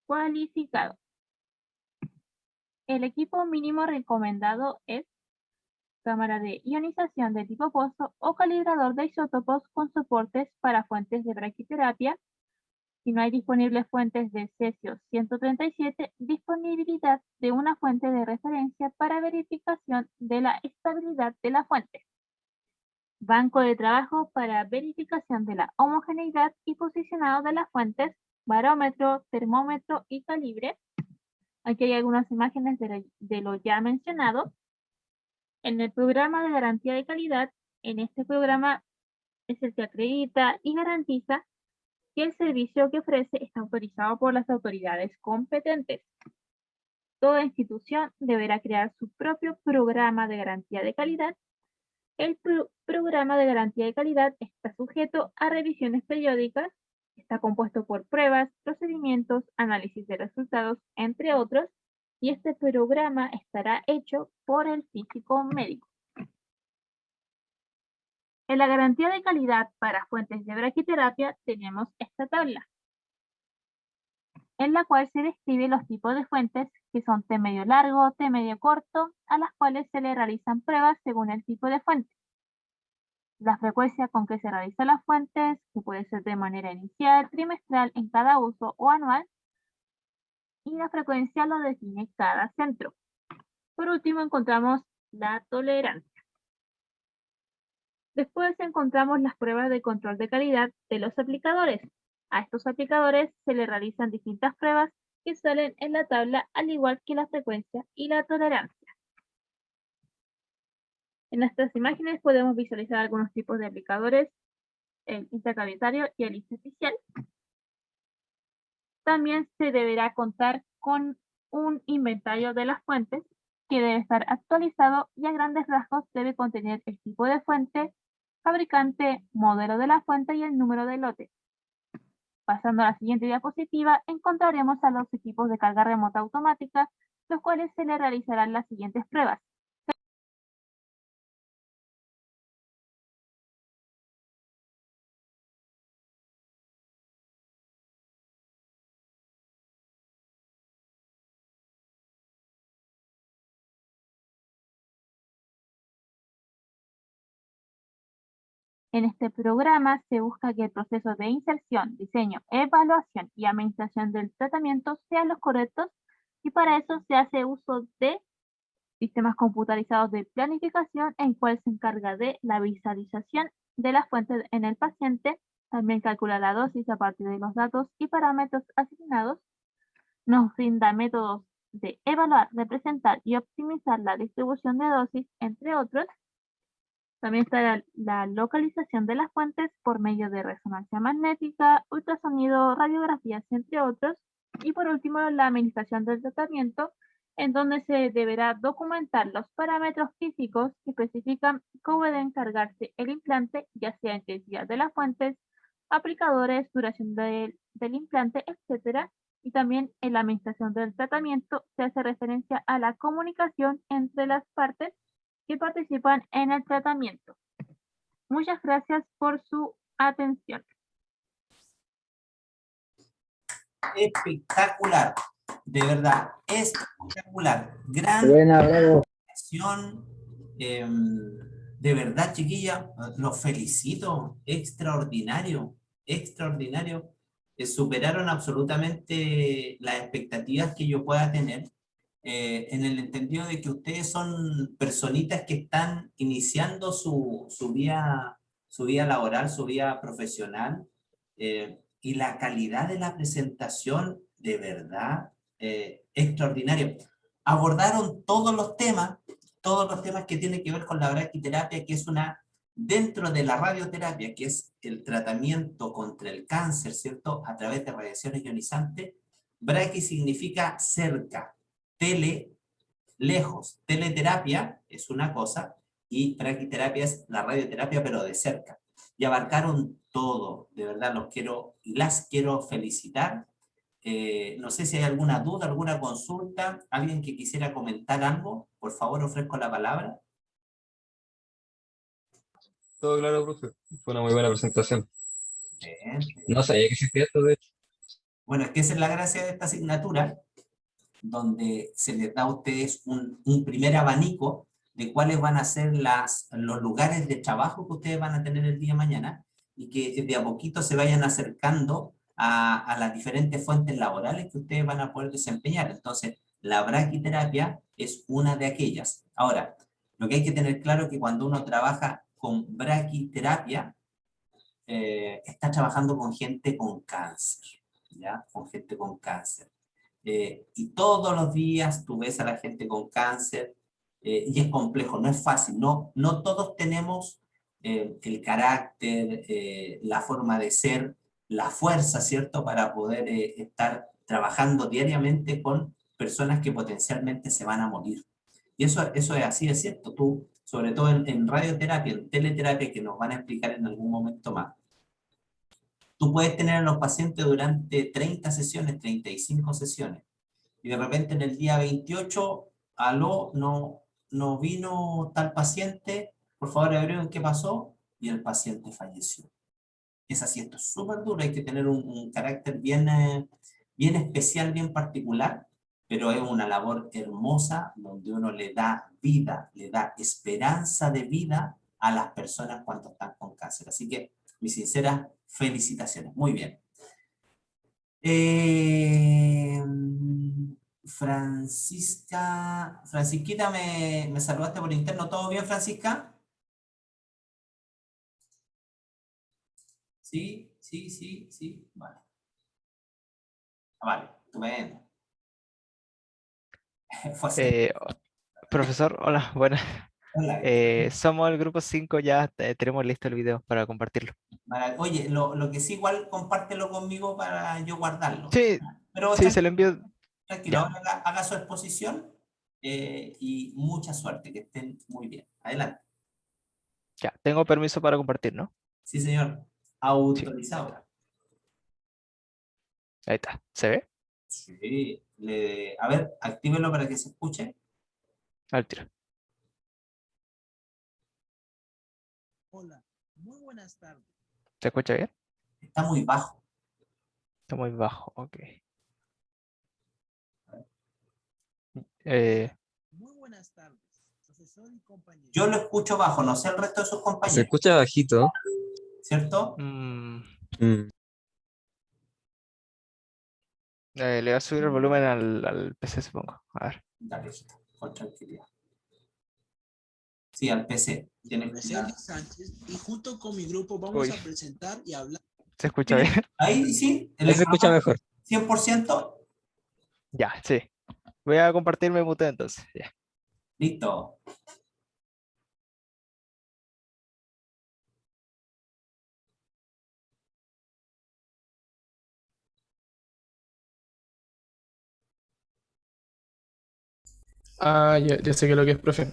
cualificado. El equipo mínimo recomendado es cámara de ionización de tipo pozo o calibrador de isótopos con soportes para fuentes de braquiterapia. Si no hay disponibles fuentes de cesio 137, disponibilidad de una fuente de referencia para verificación de la estabilidad de la fuente. Banco de trabajo para verificación de la homogeneidad y posicionado de las fuentes, barómetro, termómetro y calibre. Aquí hay algunas imágenes de lo ya mencionado. En el programa de garantía de calidad, en este programa es el que acredita y garantiza que el servicio que ofrece está autorizado por las autoridades competentes. Toda institución deberá crear su propio programa de garantía de calidad. El programa de garantía de calidad está sujeto a revisiones periódicas, está compuesto por pruebas, procedimientos, análisis de resultados, entre otros, y este programa estará hecho por el físico médico. En la garantía de calidad para fuentes de braquiterapia tenemos esta tabla, en la cual se describen los tipos de fuentes que son T medio largo, T medio corto, a las cuales se le realizan pruebas según el tipo de fuente. La frecuencia con que se realizan las fuentes, que puede ser de manera inicial, trimestral en cada uso o anual, y la frecuencia lo define cada centro. Por último encontramos la tolerancia. Después encontramos las pruebas de control de calidad de los aplicadores. A estos aplicadores se les realizan distintas pruebas que salen en la tabla, al igual que la frecuencia y la tolerancia. En estas imágenes podemos visualizar algunos tipos de aplicadores, el intercavitario y el intersticial. También se deberá contar con un inventario de las fuentes que debe estar actualizado y a grandes rasgos debe contener el tipo de fuente, fabricante, modelo de la fuente y el número de lote. Pasando a la siguiente diapositiva, encontraremos a los equipos de carga remota automática, los cuales se le realizarán las siguientes pruebas. En este programa se busca que el proceso de inserción, diseño, evaluación y administración del tratamiento sean los correctos, y para eso se hace uso de sistemas computarizados de planificación, en cual se encarga de la visualización de las fuentes en el paciente, también calcula la dosis a partir de los datos y parámetros asignados, nos brinda métodos de evaluar, representar y optimizar la distribución de dosis, entre otros. También está la localización de las fuentes por medio de resonancia magnética, ultrasonido, radiografías, entre otros. Y por último, la administración del tratamiento, en donde se deberá documentar los parámetros físicos que especifican cómo debe encargarse el implante, ya sea intensidad de las fuentes, aplicadores, duración del implante, etc. Y también en la administración del tratamiento se hace referencia a la comunicación entre las partes que participan en el tratamiento. Muchas gracias por su atención. Espectacular, de verdad, espectacular. Gran presentación. De verdad, chiquilla, los felicito. Extraordinario, extraordinario. Superaron absolutamente las expectativas que yo pueda tener. En el entendido de que ustedes son personitas que están iniciando su vida laboral, su vida profesional, y la calidad de la presentación, de verdad, extraordinario. Abordaron todos los temas que tienen que ver con la braquiterapia, que es dentro de la radioterapia, que es el tratamiento contra el cáncer, ¿cierto? A través de radiaciones ionizantes. Braqui significa cerca. Tele, lejos. Teleterapia es una cosa y braquiterapia es la radioterapia, pero de cerca. Y abarcaron todo, de verdad las quiero felicitar. No sé si hay alguna duda, alguna consulta, alguien que quisiera comentar algo, por favor ofrezco la palabra. Todo claro, profe. Fue una muy buena presentación. Bien. No sabía que existía esto, de hecho. Bueno, es que esa es la gracia de esta asignatura, donde se les da a ustedes un primer abanico de cuáles van a ser los lugares de trabajo que ustedes van a tener el día de mañana, y que de a poquito se vayan acercando a las diferentes fuentes laborales que ustedes van a poder desempeñar. Entonces, la braquiterapia es una de aquellas. Ahora, lo que hay que tener claro es que cuando uno trabaja con braquiterapia, está trabajando con gente con cáncer, ¿ya? Con gente con cáncer. Y todos los días tú ves a la gente con cáncer, y es complejo, no es fácil, no todos tenemos el carácter, la forma de ser, la fuerza, ¿cierto?, para poder estar trabajando diariamente con personas que potencialmente se van a morir. Y eso es así, es cierto. Tú, sobre todo en radioterapia, en teleterapia, que nos van a explicar en algún momento más, tú puedes tener a los pacientes durante 30 sesiones, 35 sesiones, y de repente en el día 28, aló, no vino tal paciente, por favor averigüen qué pasó, y el paciente falleció. Es así, esto es súper duro, hay que tener un carácter bien especial, bien particular, pero es una labor hermosa donde uno le da vida, le da esperanza de vida a las personas cuando están con cáncer. Así que mis sinceras felicitaciones. Muy bien. Francisquita, me saludaste por interno. ¿Todo bien, Francisca? Sí, vale. Vale, estupendo. Profesor, hola, buenas. Hola. Somos el grupo 5, ya tenemos listo el video para compartirlo. Oye, lo que sí, igual compártelo conmigo para yo guardarlo. Sí, pero sí, se lo envío. Tranquilo, ahora haga su exposición y mucha suerte, que estén muy bien. Adelante. Ya, tengo permiso para compartir, ¿no? Sí, señor. Autorizado. Ahí está, ¿se ve? Sí. A ver, actívelo para que se escuche. Al tiro. Hola, muy buenas tardes. ¿Se escucha bien? Está muy bajo. Está muy bajo, ok. Muy buenas tardes, profesor y compañero. Yo lo escucho bajo, no sé el resto de sus compañeros. Se escucha bajito. ¿Cierto? Le voy a subir el volumen al PC, supongo. A ver. Dale, con tranquilidad. Sí, al PC. Sánchez, y junto con mi grupo vamos a presentar y hablar. ¿Se escucha bien? Ahí sí. Ahí se escucha mejor. 100%. Ya, sí. Voy a compartirme mute entonces. Ya. Listo. Ya sé que lo que es, profe.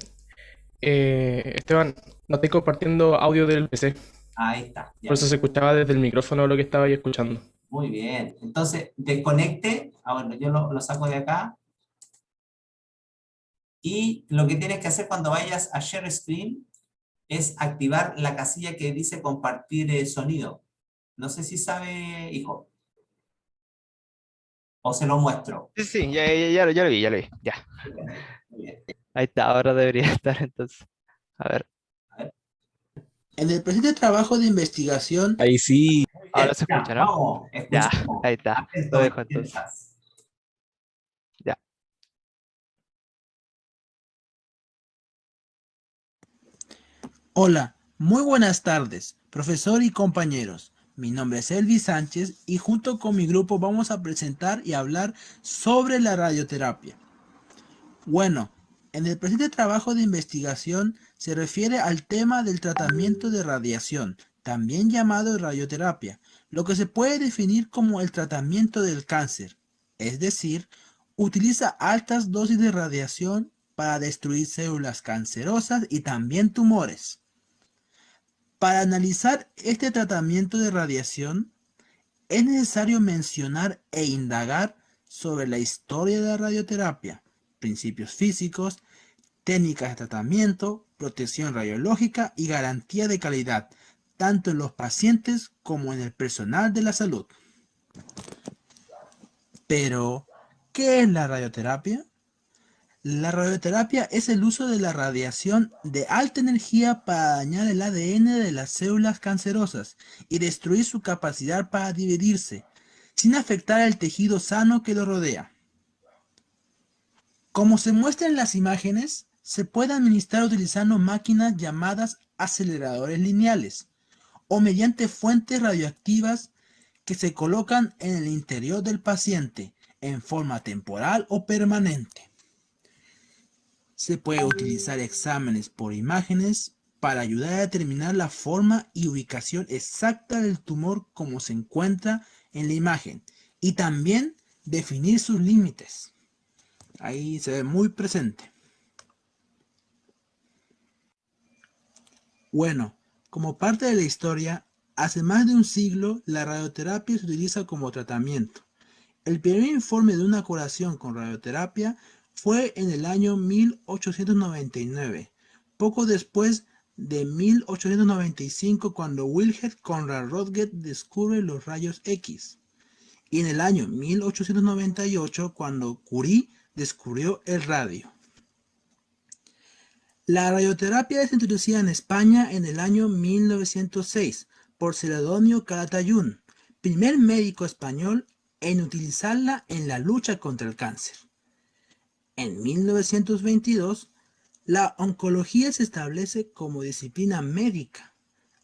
Esteban, no estoy compartiendo audio del PC. Ahí está. Ya. Por eso se escuchaba desde el micrófono lo que estaba ahí escuchando. Muy bien. Entonces, desconecte. Bueno, yo lo saco de acá. Y lo que tienes que hacer cuando vayas a Share Screen es activar la casilla que dice compartir sonido. No sé si sabe, hijo. O se lo muestro. Sí, ya lo vi, ya. Muy bien. Ahí está, ahora debería estar entonces. A ver. En el presente trabajo de investigación. Ahí sí. Ahora se escucha, ¿no? Vamos, ya, ahí está. Lo dejo entonces. Ya. Hola, muy buenas tardes, profesor y compañeros. Mi nombre es Elvis Sánchez y junto con mi grupo vamos a presentar y hablar sobre la radioterapia. Bueno, en el presente trabajo de investigación se refiere al tema del tratamiento de radiación, también llamado radioterapia, lo que se puede definir como el tratamiento del cáncer, es decir, utiliza altas dosis de radiación para destruir células cancerosas y también tumores. Para analizar este tratamiento de radiación, es necesario mencionar e indagar sobre la historia de la radioterapia, principios físicos, técnicas de tratamiento, protección radiológica y garantía de calidad, tanto en los pacientes como en el personal de la salud. Pero, ¿qué es la radioterapia? La radioterapia es el uso de la radiación de alta energía para dañar el ADN de las células cancerosas y destruir su capacidad para dividirse, sin afectar al tejido sano que lo rodea. Como se muestra en las imágenes, se puede administrar utilizando máquinas llamadas aceleradores lineales o mediante fuentes radioactivas que se colocan en el interior del paciente en forma temporal o permanente. Se puede utilizar exámenes por imágenes para ayudar a determinar la forma y ubicación exacta del tumor como se encuentra en la imagen y también definir sus límites. Ahí se ve muy presente. Bueno, como parte de la historia, hace más de un siglo la radioterapia se utiliza como tratamiento. El primer informe de una curación con radioterapia fue en el año 1899, poco después de 1895 cuando Wilhelm Conrad Röntgen descubre los rayos X, y en el año 1898 cuando Curie descubrió el radio. La radioterapia es introducida en España en el año 1906 por Celedonio Calatayud, primer médico español en utilizarla en la lucha contra el cáncer. En 1922, la oncología se establece como disciplina médica,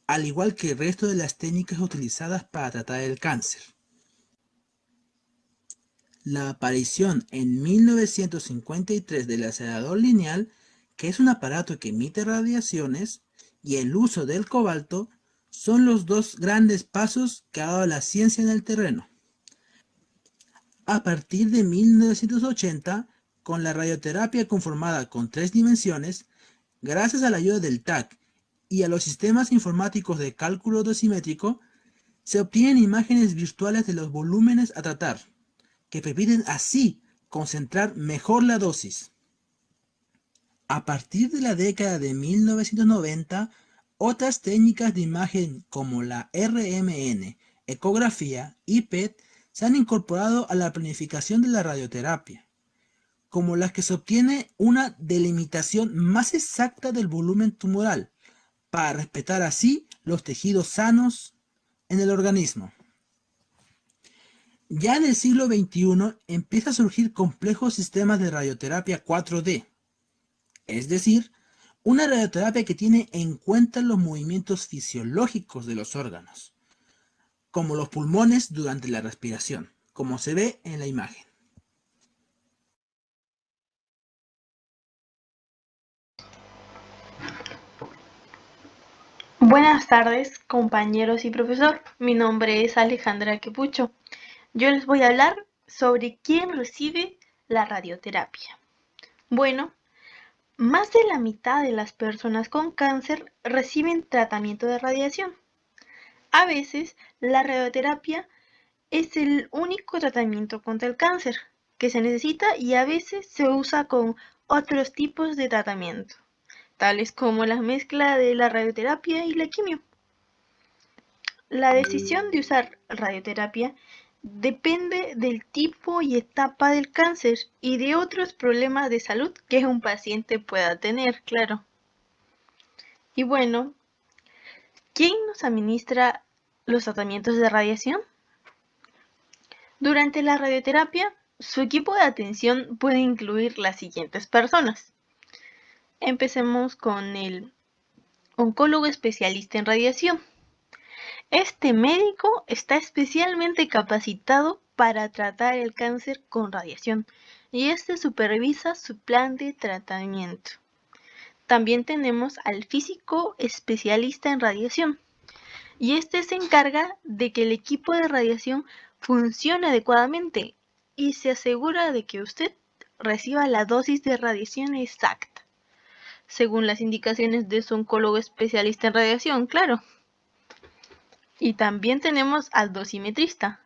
al igual que el resto de las técnicas utilizadas para tratar el cáncer. La aparición en 1953 del acelerador lineal, que es un aparato que emite radiaciones, y el uso del cobalto son los dos grandes pasos que ha dado la ciencia en el terreno. A partir de 1980, con la radioterapia conformada con 3 dimensiones, gracias a la ayuda del TAC y a los sistemas informáticos de cálculo dosimétrico, se obtienen imágenes virtuales de los volúmenes a tratar, que permiten así concentrar mejor la dosis. A partir de la década de 1990, otras técnicas de imagen como la RMN, ecografía y PET se han incorporado a la planificación de la radioterapia, como las que se obtiene una delimitación más exacta del volumen tumoral, para respetar así los tejidos sanos en el organismo. Ya en el siglo XXI empieza a surgir complejos sistemas de radioterapia 4D, es decir, una radioterapia que tiene en cuenta los movimientos fisiológicos de los órganos, como los pulmones durante la respiración, como se ve en la imagen. Buenas tardes, compañeros y profesor. Mi nombre es Alejandra Quepucho. Yo les voy a hablar sobre quién recibe la radioterapia. Bueno, más de la mitad de las personas con cáncer reciben tratamiento de radiación. A veces, la radioterapia es el único tratamiento contra el cáncer que se necesita y a veces se usa con otros tipos de tratamiento, tales como la mezcla de la radioterapia y la quimio. La decisión de usar radioterapia depende del tipo y etapa del cáncer y de otros problemas de salud que un paciente pueda tener, claro. Y bueno, ¿quién nos administra los tratamientos de radiación? Durante la radioterapia, su equipo de atención puede incluir las siguientes personas. Empecemos con el oncólogo especialista en radiación. Este médico está especialmente capacitado para tratar el cáncer con radiación y este supervisa su plan de tratamiento. También tenemos al físico especialista en radiación y este se encarga de que el equipo de radiación funcione adecuadamente y se asegura de que usted reciba la dosis de radiación exacta, según las indicaciones de su oncólogo especialista en radiación, claro. Y también tenemos al dosimetrista.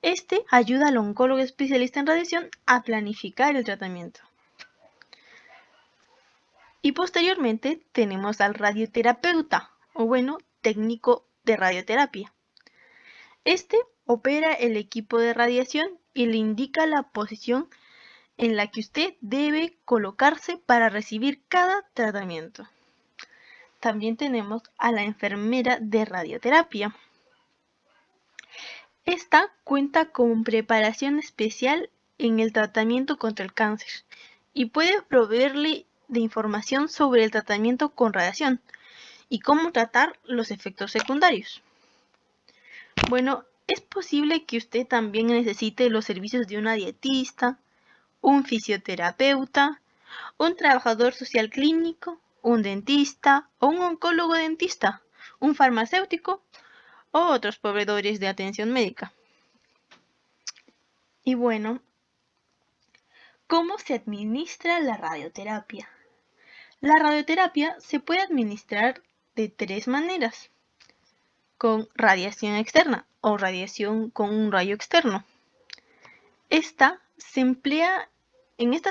Este ayuda al oncólogo especialista en radiación a planificar el tratamiento. Y posteriormente tenemos al radioterapeuta, o bueno, técnico de radioterapia. Este opera el equipo de radiación y le indica la posición en la que usted debe colocarse para recibir cada tratamiento. También tenemos a la enfermera de radioterapia. Esta cuenta con preparación especial en el tratamiento contra el cáncer y puede proveerle de información sobre el tratamiento con radiación y cómo tratar los efectos secundarios. Bueno, es posible que usted también necesite los servicios de una dietista, un fisioterapeuta un trabajador social clínico, un dentista o un oncólogo dentista, un farmacéutico o otros proveedores de atención médica. Y bueno, ¿cómo se administra la radioterapia? La radioterapia se puede administrar de 3 maneras: con radiación externa o radiación con un rayo externo. En esta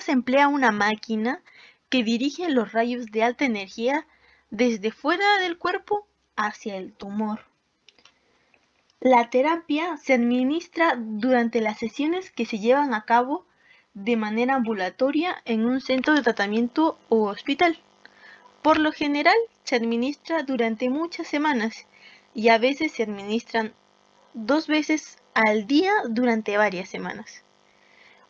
se emplea una máquina que dirige los rayos de alta energía desde fuera del cuerpo hacia el tumor. La terapia se administra durante las sesiones que se llevan a cabo de manera ambulatoria en un centro de tratamiento u hospital. Por lo general, se administra durante muchas semanas y a veces se administran 2 veces al día durante varias semanas.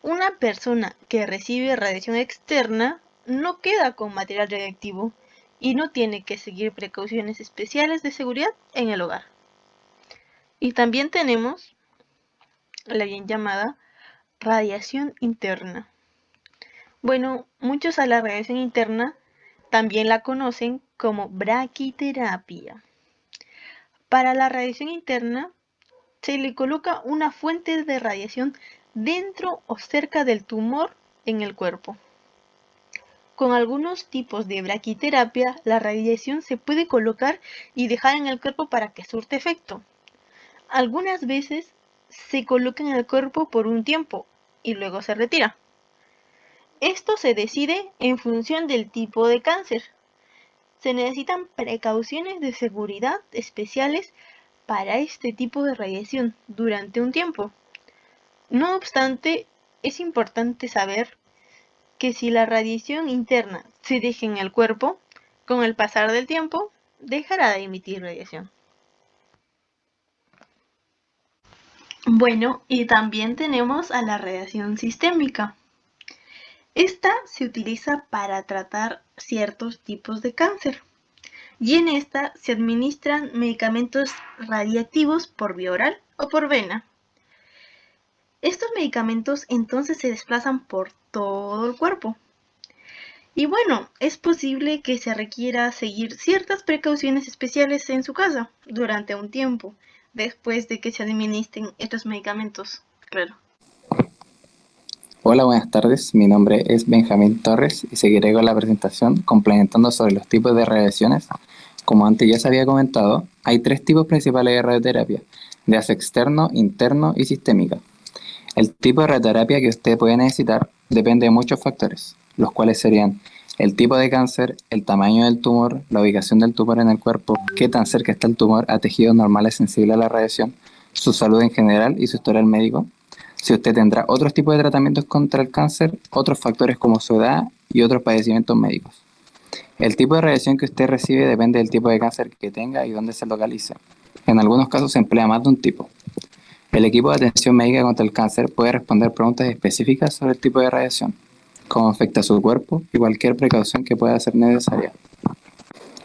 Una persona que recibe radiación externa no queda con material radiactivo y no tiene que seguir precauciones especiales de seguridad en el hogar. Y también tenemos la bien llamada radiación interna. Bueno, muchos a la radiación interna también la conocen como braquiterapia. Para la radiación interna se le coloca una fuente de radiación dentro o cerca del tumor en el cuerpo. Con algunos tipos de braquiterapia, la radiación se puede colocar y dejar en el cuerpo para que surte efecto. Algunas veces se coloca en el cuerpo por un tiempo y luego se retira. Esto se decide en función del tipo de cáncer. Se necesitan precauciones de seguridad especiales para este tipo de radiación durante un tiempo. No obstante, es importante saber que si la radiación interna se deja en el cuerpo, con el pasar del tiempo, dejará de emitir radiación. Bueno, y también tenemos a la radiación sistémica. Esta se utiliza para tratar ciertos tipos de cáncer y en esta se administran medicamentos radiactivos por vía oral o por vena. Estos medicamentos entonces se desplazan por todo el cuerpo. Y bueno, es posible que se requiera seguir ciertas precauciones especiales en su casa durante un tiempo, después de que se administren estos medicamentos, claro. Hola, buenas tardes. Mi nombre es Benjamín Torres y seguiré con la presentación complementando sobre los tipos de radiaciones. Como antes ya se había comentado, hay 3 tipos principales de radioterapia: de gas externo, interno y sistémica. El tipo de radioterapia que usted puede necesitar depende de muchos factores, los cuales serían el tipo de cáncer, el tamaño del tumor, la ubicación del tumor en el cuerpo, qué tan cerca está el tumor a tejidos normales sensibles a la radiación, su salud en general y su historial médico, si usted tendrá otros tipos de tratamientos contra el cáncer, otros factores como su edad y otros padecimientos médicos. El tipo de radiación que usted recibe depende del tipo de cáncer que tenga y dónde se localice. En algunos casos se emplea más de un tipo. El equipo de atención médica contra el cáncer puede responder preguntas específicas sobre el tipo de radiación, cómo afecta a su cuerpo y cualquier precaución que pueda ser necesaria.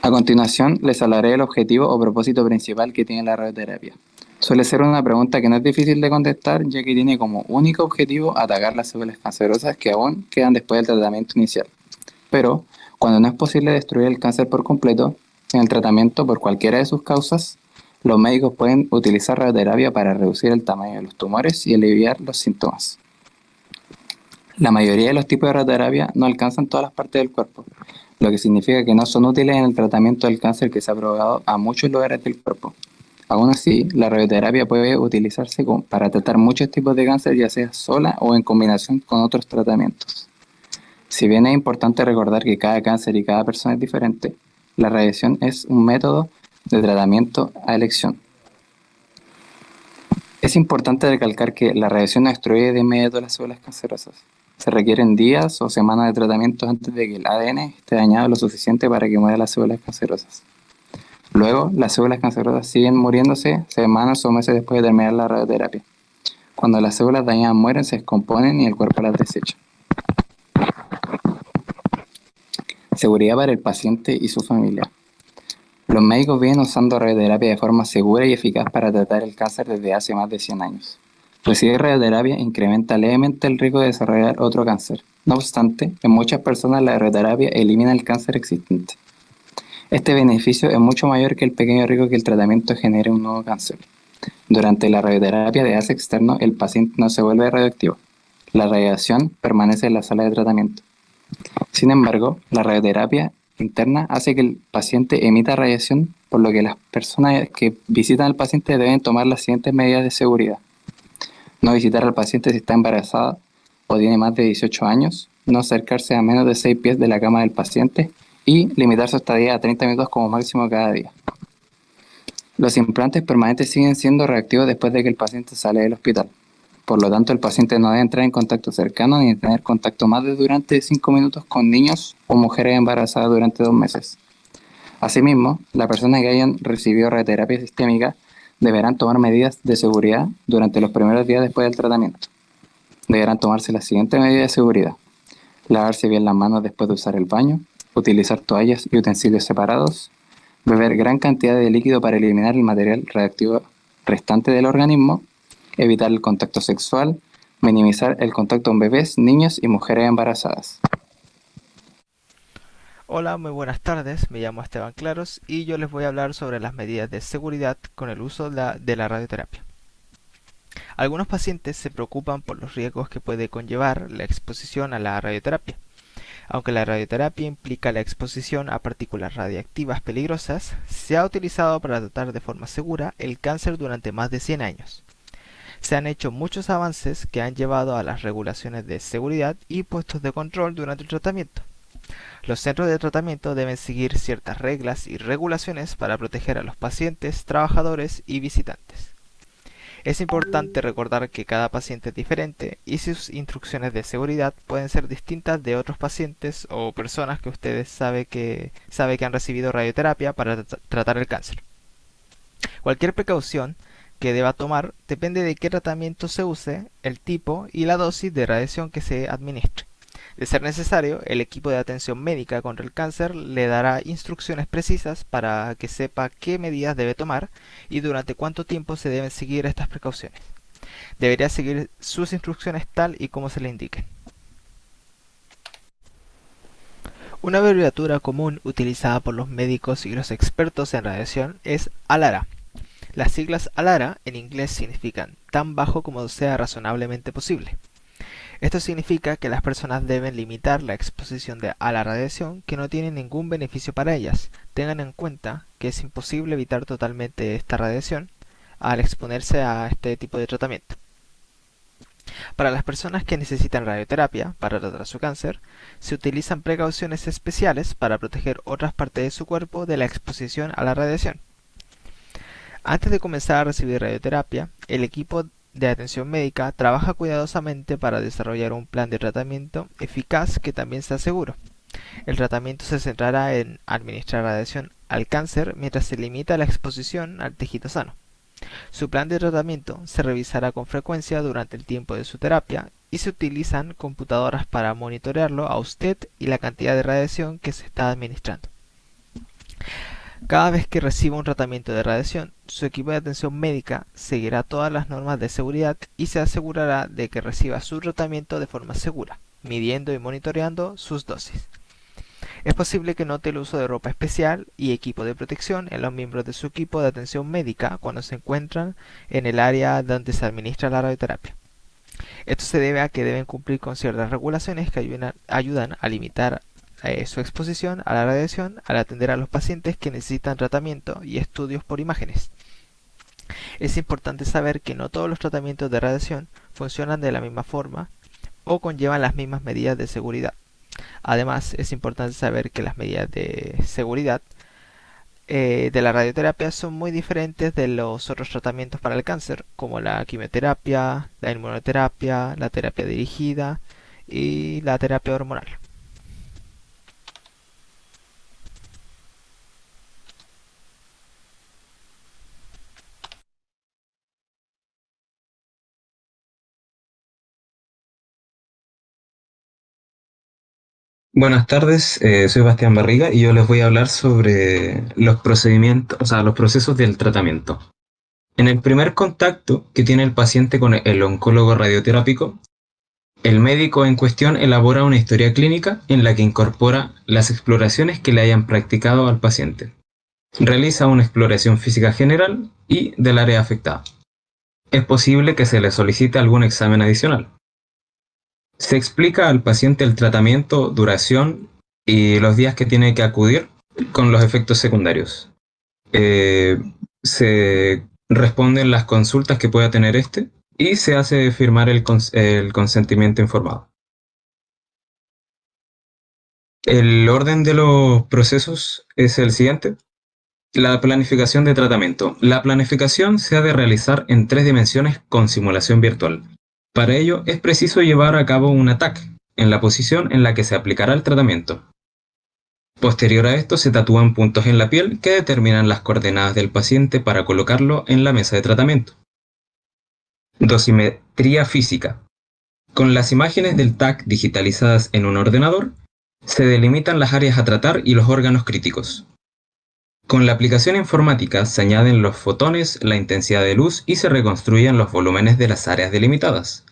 A continuación, les hablaré del objetivo o propósito principal que tiene la radioterapia. Suele ser una pregunta que no es difícil de contestar, ya que tiene como único objetivo atacar las células cancerosas que aún quedan después del tratamiento inicial. Pero, cuando no es posible destruir el cáncer por completo, en el tratamiento por cualquiera de sus causas, los médicos pueden utilizar radioterapia para reducir el tamaño de los tumores y aliviar los síntomas. La mayoría de los tipos de radioterapia no alcanzan todas las partes del cuerpo, lo que significa que no son útiles en el tratamiento del cáncer que se ha probado a muchos lugares del cuerpo. Aún así, la radioterapia puede utilizarse para tratar muchos tipos de cáncer, ya sea sola o en combinación con otros tratamientos. Si bien es importante recordar que cada cáncer y cada persona es diferente, la radiación es un método de tratamiento a elección. Es importante recalcar que la radiación no destruye de inmediato las células cancerosas. Se requieren días o semanas de tratamiento antes de que el ADN esté dañado lo suficiente para que mueran las células cancerosas. Luego, las células cancerosas siguen muriéndose semanas o meses después de terminar la radioterapia. Cuando las células dañadas mueren, se descomponen y el cuerpo las desecha. Seguridad para el paciente y su familia. Los médicos vienen usando radioterapia de forma segura y eficaz para tratar el cáncer desde hace más de 100 años. Recibir radioterapia incrementa levemente el riesgo de desarrollar otro cáncer. No obstante, en muchas personas la radioterapia elimina el cáncer existente. Este beneficio es mucho mayor que el pequeño riesgo que el tratamiento genere un nuevo cáncer. Durante la radioterapia de gas externo, el paciente no se vuelve radioactivo. La radiación permanece en la sala de tratamiento. Sin embargo, la radioterapia interna hace que el paciente emita radiación, por lo que las personas que visitan al paciente deben tomar las siguientes medidas de seguridad. No visitar al paciente si está embarazada o tiene más de 18 años, no acercarse a menos de 6 pies de la cama del paciente y limitar su estadía a 30 minutos como máximo cada día. Los implantes permanentes siguen siendo reactivos después de que el paciente sale del hospital. Por lo tanto, el paciente no debe entrar en contacto cercano ni tener contacto más de durante 5 minutos con niños o mujeres embarazadas durante 2 meses. Asimismo, las personas que hayan recibido radioterapia sistémica deberán tomar medidas de seguridad durante los primeros días después del tratamiento. Deberán tomarse las siguientes medidas de seguridad: lavarse bien las manos después de usar el baño, utilizar toallas y utensilios separados, beber gran cantidad de líquido para eliminar el material radiactivo restante del organismo, evitar el contacto sexual, minimizar el contacto con bebés, niños y mujeres embarazadas. Hola, muy buenas tardes, me llamo Esteban Claros y yo les voy a hablar sobre las medidas de seguridad con el uso de la radioterapia. Algunos pacientes se preocupan por los riesgos que puede conllevar la exposición a la radioterapia. Aunque la radioterapia implica la exposición a partículas radiactivas peligrosas, se ha utilizado para tratar de forma segura el cáncer durante más de 100 años. Se han hecho muchos avances que han llevado a las regulaciones de seguridad y puestos de control durante el tratamiento. Los centros de tratamiento deben seguir ciertas reglas y regulaciones para proteger a los pacientes, trabajadores y visitantes. Es importante recordar que cada paciente es diferente y sus instrucciones de seguridad pueden ser distintas de otros pacientes o personas que ustedes sabe que han recibido radioterapia para tratar el cáncer. Cualquier precaución que deba tomar depende de qué tratamiento se use, el tipo y la dosis de radiación que se administre. De ser necesario, el equipo de atención médica contra el cáncer le dará instrucciones precisas para que sepa qué medidas debe tomar y durante cuánto tiempo se deben seguir estas precauciones. Debería seguir sus instrucciones tal y como se le indiquen. Una abreviatura común utilizada por los médicos y los expertos en radiación es ALARA. Las siglas ALARA en inglés significan tan bajo como sea razonablemente posible. Esto significa que las personas deben limitar la exposición a la radiación que no tiene ningún beneficio para ellas. Tengan en cuenta que es imposible evitar totalmente esta radiación al exponerse a este tipo de tratamiento. Para las personas que necesitan radioterapia para tratar su cáncer, se utilizan precauciones especiales para proteger otras partes de su cuerpo de la exposición a la radiación. Antes de comenzar a recibir radioterapia, el equipo de atención médica trabaja cuidadosamente para desarrollar un plan de tratamiento eficaz que también sea seguro. El tratamiento se centrará en administrar radiación al cáncer mientras se limita la exposición al tejido sano. Su plan de tratamiento se revisará con frecuencia durante el tiempo de su terapia y se utilizan computadoras para monitorearlo a usted y la cantidad de radiación que se está administrando. Cada vez que reciba un tratamiento de radiación, su equipo de atención médica seguirá todas las normas de seguridad y se asegurará de que reciba su tratamiento de forma segura, midiendo y monitoreando sus dosis. Es posible que note el uso de ropa especial y equipo de protección en los miembros de su equipo de atención médica cuando se encuentran en el área donde se administra la radioterapia. Esto se debe a que deben cumplir con ciertas regulaciones que ayudan a limitar su exposición a la radiación al atender a los pacientes que necesitan tratamiento y estudios por imágenes. Es importante saber que no todos los tratamientos de radiación funcionan de la misma forma o conllevan las mismas medidas de seguridad. Además, es importante saber que las medidas de seguridad de la radioterapia son muy diferentes de los otros tratamientos para el cáncer, como la quimioterapia, la inmunoterapia, la terapia dirigida y la terapia hormonal. Buenas tardes, soy Bastián Barriga y yo les voy a hablar sobre los procedimientos, o sea, los procesos del tratamiento. En el primer contacto que tiene el paciente con el oncólogo radioterápico, el médico en cuestión elabora una historia clínica en la que incorpora las exploraciones que le hayan practicado al paciente. Realiza una exploración física general y del área afectada. Es posible que se le solicite algún examen adicional. Se explica al paciente el tratamiento, duración y los días que tiene que acudir con los efectos secundarios. Se responden las consultas que pueda tener este y se hace firmar el consentimiento informado. El orden de los procesos es el siguiente. La planificación de tratamiento. La planificación se ha de realizar en 3 dimensiones con simulación virtual. Para ello es preciso llevar a cabo un TAC en la posición en la que se aplicará el tratamiento. Posterior a esto se tatúan puntos en la piel que determinan las coordenadas del paciente para colocarlo en la mesa de tratamiento. Dosimetría física. Con las imágenes del TAC digitalizadas en un ordenador, se delimitan las áreas a tratar y los órganos críticos. Con la aplicación informática se añaden los fotones, la intensidad de luz y se reconstruyen los volúmenes de las áreas delimitadas.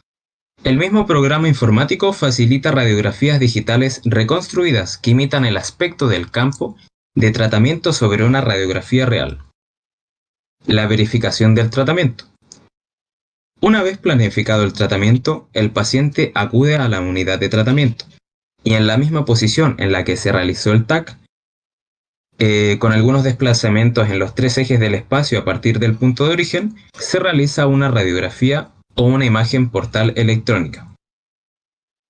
El mismo programa informático facilita radiografías digitales reconstruidas que imitan el aspecto del campo de tratamiento sobre una radiografía real. La verificación del tratamiento. Una vez planificado el tratamiento, el paciente acude a la unidad de tratamiento y en la misma posición en la que se realizó el TAC, con algunos desplazamientos en los 3 ejes del espacio a partir del punto de origen, se realiza una radiografía o una imagen portal electrónica.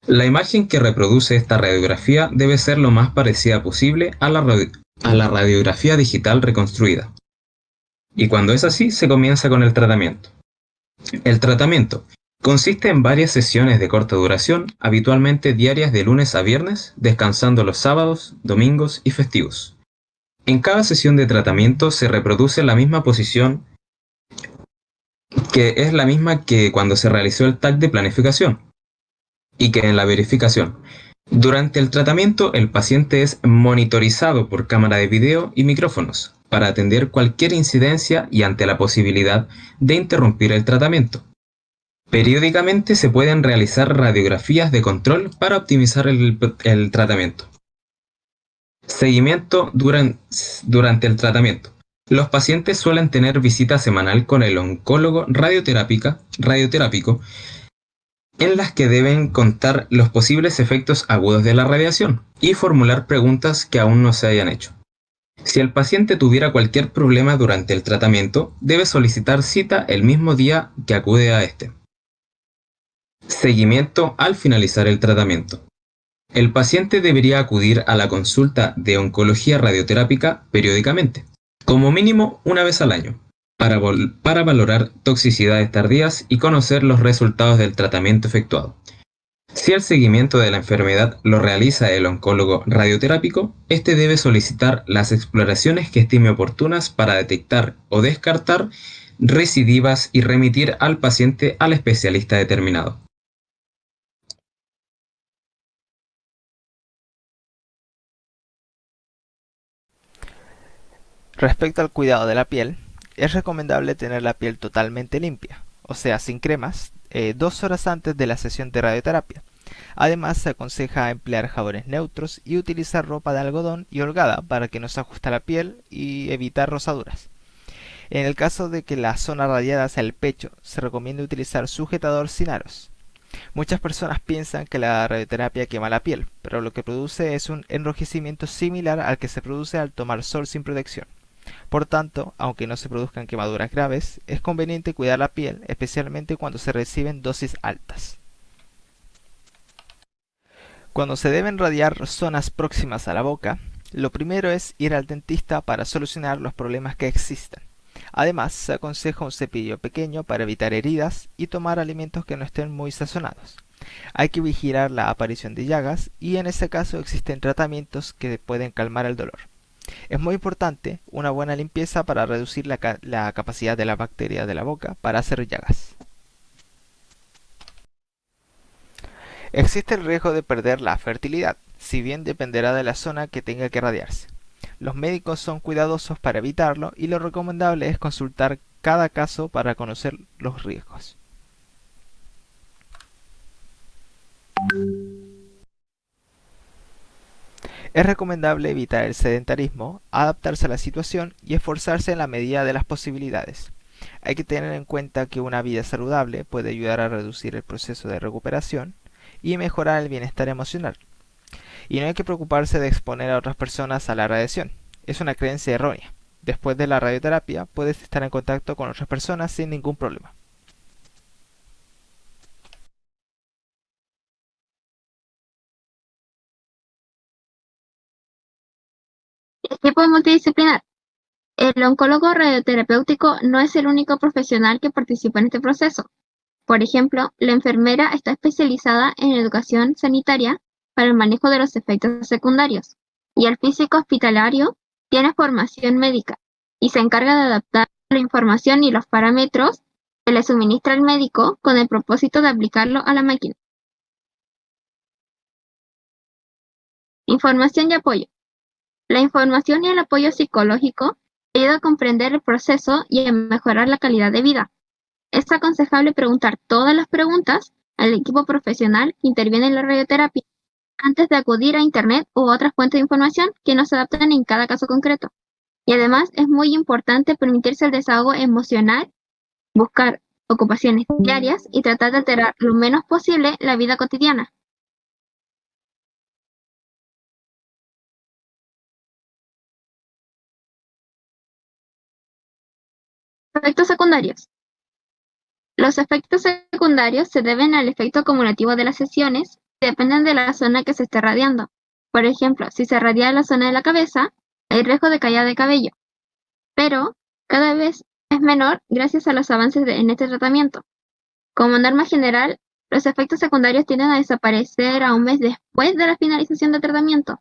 La imagen que reproduce esta radiografía debe ser lo más parecida posible a la radiografía digital reconstruida. Y cuando es así, se comienza con el tratamiento. El tratamiento consiste en varias sesiones de corta duración, habitualmente diarias de lunes a viernes, descansando los sábados, domingos y festivos. En cada sesión de tratamiento se reproduce la misma posición, que es la misma que cuando se realizó el TAC de planificación y que en la verificación. Durante el tratamiento, el paciente es monitorizado por cámara de video y micrófonos para atender cualquier incidencia y ante la posibilidad de interrumpir el tratamiento. Periódicamente se pueden realizar radiografías de control para optimizar el tratamiento. Seguimiento durante el tratamiento. Los pacientes suelen tener visita semanal con el oncólogo radioterápico en las que deben contar los posibles efectos agudos de la radiación y formular preguntas que aún no se hayan hecho. Si el paciente tuviera cualquier problema durante el tratamiento, debe solicitar cita el mismo día que acude a este. Seguimiento al finalizar el tratamiento. El paciente debería acudir a la consulta de oncología radioterápica periódicamente, como mínimo una vez al año, para valorar toxicidades tardías y conocer los resultados del tratamiento efectuado. Si el seguimiento de la enfermedad lo realiza el oncólogo radioterápico, este debe solicitar las exploraciones que estime oportunas para detectar o descartar recidivas y remitir al paciente al especialista determinado. Respecto al cuidado de la piel, es recomendable tener la piel totalmente limpia, o sea, sin cremas, 2 horas antes de la sesión de radioterapia. Además, se aconseja emplear jabones neutros y utilizar ropa de algodón y holgada para que no se ajuste a la piel y evitar rosaduras. En el caso de que la zona radiada sea el pecho, se recomienda utilizar sujetador sin aros. Muchas personas piensan que la radioterapia quema la piel, pero lo que produce es un enrojecimiento similar al que se produce al tomar sol sin protección. Por tanto, aunque no se produzcan quemaduras graves, es conveniente cuidar la piel, especialmente cuando se reciben dosis altas. Cuando se deben radiar zonas próximas a la boca, lo primero es ir al dentista para solucionar los problemas que existan. Además, se aconseja un cepillo pequeño para evitar heridas y tomar alimentos que no estén muy sazonados. Hay que vigilar la aparición de llagas y en ese caso existen tratamientos que pueden calmar el dolor. Es muy importante una buena limpieza para reducir la capacidad de la bacteria de la boca para hacer llagas. Existe el riesgo de perder la fertilidad, si bien dependerá de la zona que tenga que radiarse. Los médicos son cuidadosos para evitarlo y lo recomendable es consultar cada caso para conocer los riesgos. Es recomendable evitar el sedentarismo, adaptarse a la situación y esforzarse en la medida de las posibilidades. Hay que tener en cuenta que una vida saludable puede ayudar a reducir el proceso de recuperación y mejorar el bienestar emocional. Y no hay que preocuparse de exponer a otras personas a la radiación. Es una creencia errónea. Después de la radioterapia puedes estar en contacto con otras personas sin ningún problema. Equipo multidisciplinar. El oncólogo radioterapéutico no es el único profesional que participa en este proceso. Por ejemplo, la enfermera está especializada en educación sanitaria para el manejo de los efectos secundarios, y el físico hospitalario tiene formación médica y se encarga de adaptar la información y los parámetros que le suministra el médico con el propósito de aplicarlo a la máquina. Información y apoyo. La información y el apoyo psicológico ayuda a comprender el proceso y a mejorar la calidad de vida. Es aconsejable preguntar todas las preguntas al equipo profesional que interviene en la radioterapia antes de acudir a Internet u otras fuentes de información que no se adaptan en cada caso concreto. Y además es muy importante permitirse el desahogo emocional, buscar ocupaciones diarias y tratar de alterar lo menos posible la vida cotidiana. Efectos secundarios. Los efectos secundarios se deben al efecto acumulativo de las sesiones y dependen de la zona que se esté radiando. Por ejemplo, si se radia la zona de la cabeza, hay riesgo de caída de cabello, pero cada vez es menor gracias a los avances en este tratamiento. Como norma general, los efectos secundarios tienden a desaparecer a un mes después de la finalización del tratamiento.